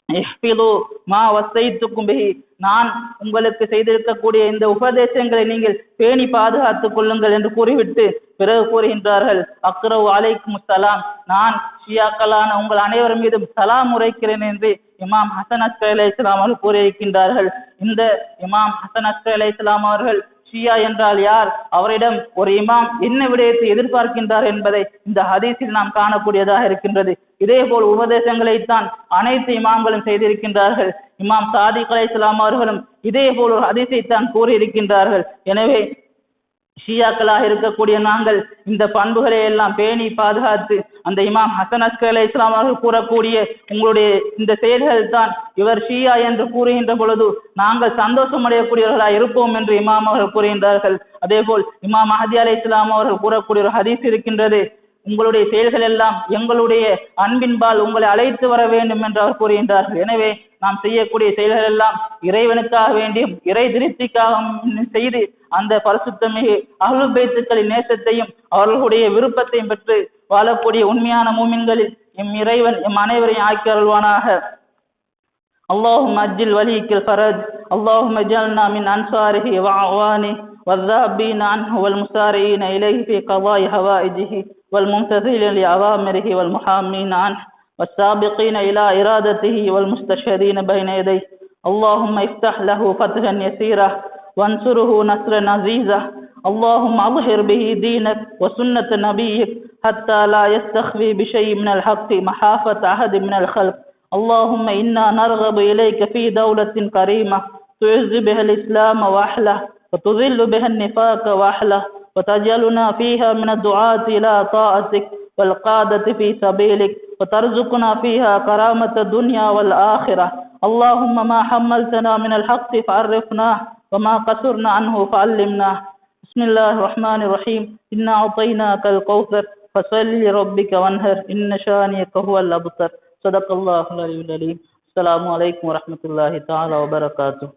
இஹ்ஃபிது மா வஸைத்துக்கும் பிஹி, நான் உங்களுக்கு செய்திருக்கக்கூடிய இந்த உபதேசங்களை நீங்கள் பேணி பாதுகாத்துக் கொள்ளுங்கள் என்று கூறிவிட்டு பிறகு கூறுகின்றார்கள், அக்ரவு அலைக்கும் சலாம், நான் ஷியாக்களான உங்கள் அனைவர் மீதும் சலாம் உரைக்கிறேன் என்று இமாம் ஹசன் அஸ்கரி அலைஹிஸ்ஸலாம் அவர்கள் கூறியிருக்கின்றார்கள். இந்த இமாம் ஹசன் அஸ்கரி அலைஹிஸ்ஸலாம் அவர்கள் ஷியா என்றால் யார், அவரிடம் ஒரு இமாம் என்ன விடயத்தை எதிர்பார்க்கின்றார் என்பதை இந்த ஹதீஸில் நாம் காணக்கூடியதாக இருக்கின்றது. இதே போல் உபதேசங்களைத்தான் அனைத்து இமாம்களும் செய்திருக்கின்றார்கள். இமாம் சாதிக் அலைஹிஸ்ஸலாம் அவர்களும் இதே போல் ஒரு ஹதீஸைத்தான் கூறியிருக்கின்றார்கள். எனவே ஷியாக்களாக இருக்கக்கூடிய நாங்கள் இந்த பண்புகளை எல்லாம் பேணி பாதுகாத்து அந்த இமாம் ஹசன் அஸ்கரி அலைஹிஸ்ஸலாம் அவர்கள் கூறக்கூடிய உங்களுடைய இந்த செயல்கள் தான் இவர் ஷியா என்று கூறுகின்ற பொழுது நாங்கள் சந்தோஷம் அடையக்கூடியவர்களாக இருப்போம் என்று இமாம் அவர்கள் கூறுகின்றார்கள். அதே போல் இமாம் மஹதி அலைஹிஸ்ஸலாம் அவர்கள் கூறக்கூடிய ஒரு ஹதீஸ் இருக்கின்றது, உங்களுடைய செயல்கள் எல்லாம் எங்களுடைய அன்பின்பால் உங்களை அழைத்து வர வேண்டும் என்று அவர் கூறுகின்றார்கள். எனவே நாம் செய்யக்கூடிய செயல்கள் எல்லாம் இறைவனுக்காக வேண்டியும் இறை திருப்திக்காக செய்து அந்த பரிசுத்தமிகு அஹ்லுல் பைத்துக்களின் நேசத்தையும் அவர்களுடைய விருப்பத்தையும் பெற்று வாழக்கூடிய உண்மையான மூமின்களில் எம் இறைவன் எம் அனைவரையும் ஆக்கி அருள்வானாக. اللهم أجل وليك الفرج، اللهم اجعلنا من أنصاره وأعوانه والذابين عنه والمسارعين إليه في قضاء حوائجه والممتثلين لأوامره والمحامين عنه والسابقين إلى إرادته والمستشهدين بين يديه. اللهم افتح له فتحا يسيرا وانصره نصرا عزيزا. اللهم أظهر به دينك وسنة نبيك حتى لا يستخفي بشيء من الحق محافة أحد من الخلق. اللهم إنا نرغب إليك في دولة كريمة تعز بها الإسلام وأحله وتذل بها النفاق وأحله وتجعلنا فيها من الدعاة إلى طاعتك والقادة في سبيلك وترزقنا فيها كرامة الدنيا والآخرة. اللهم ما حملتنا من الحق فعرفناه وما قصرنا عنه فعلمناه. بسم الله الرحمن الرحيم. إنا أعطيناك الكوثر فصل لربك وانهر إن شانئك هو الأبتر. صدق الله العلي العليم. السلام عليكم ورحمة الله تعالى وبركاته.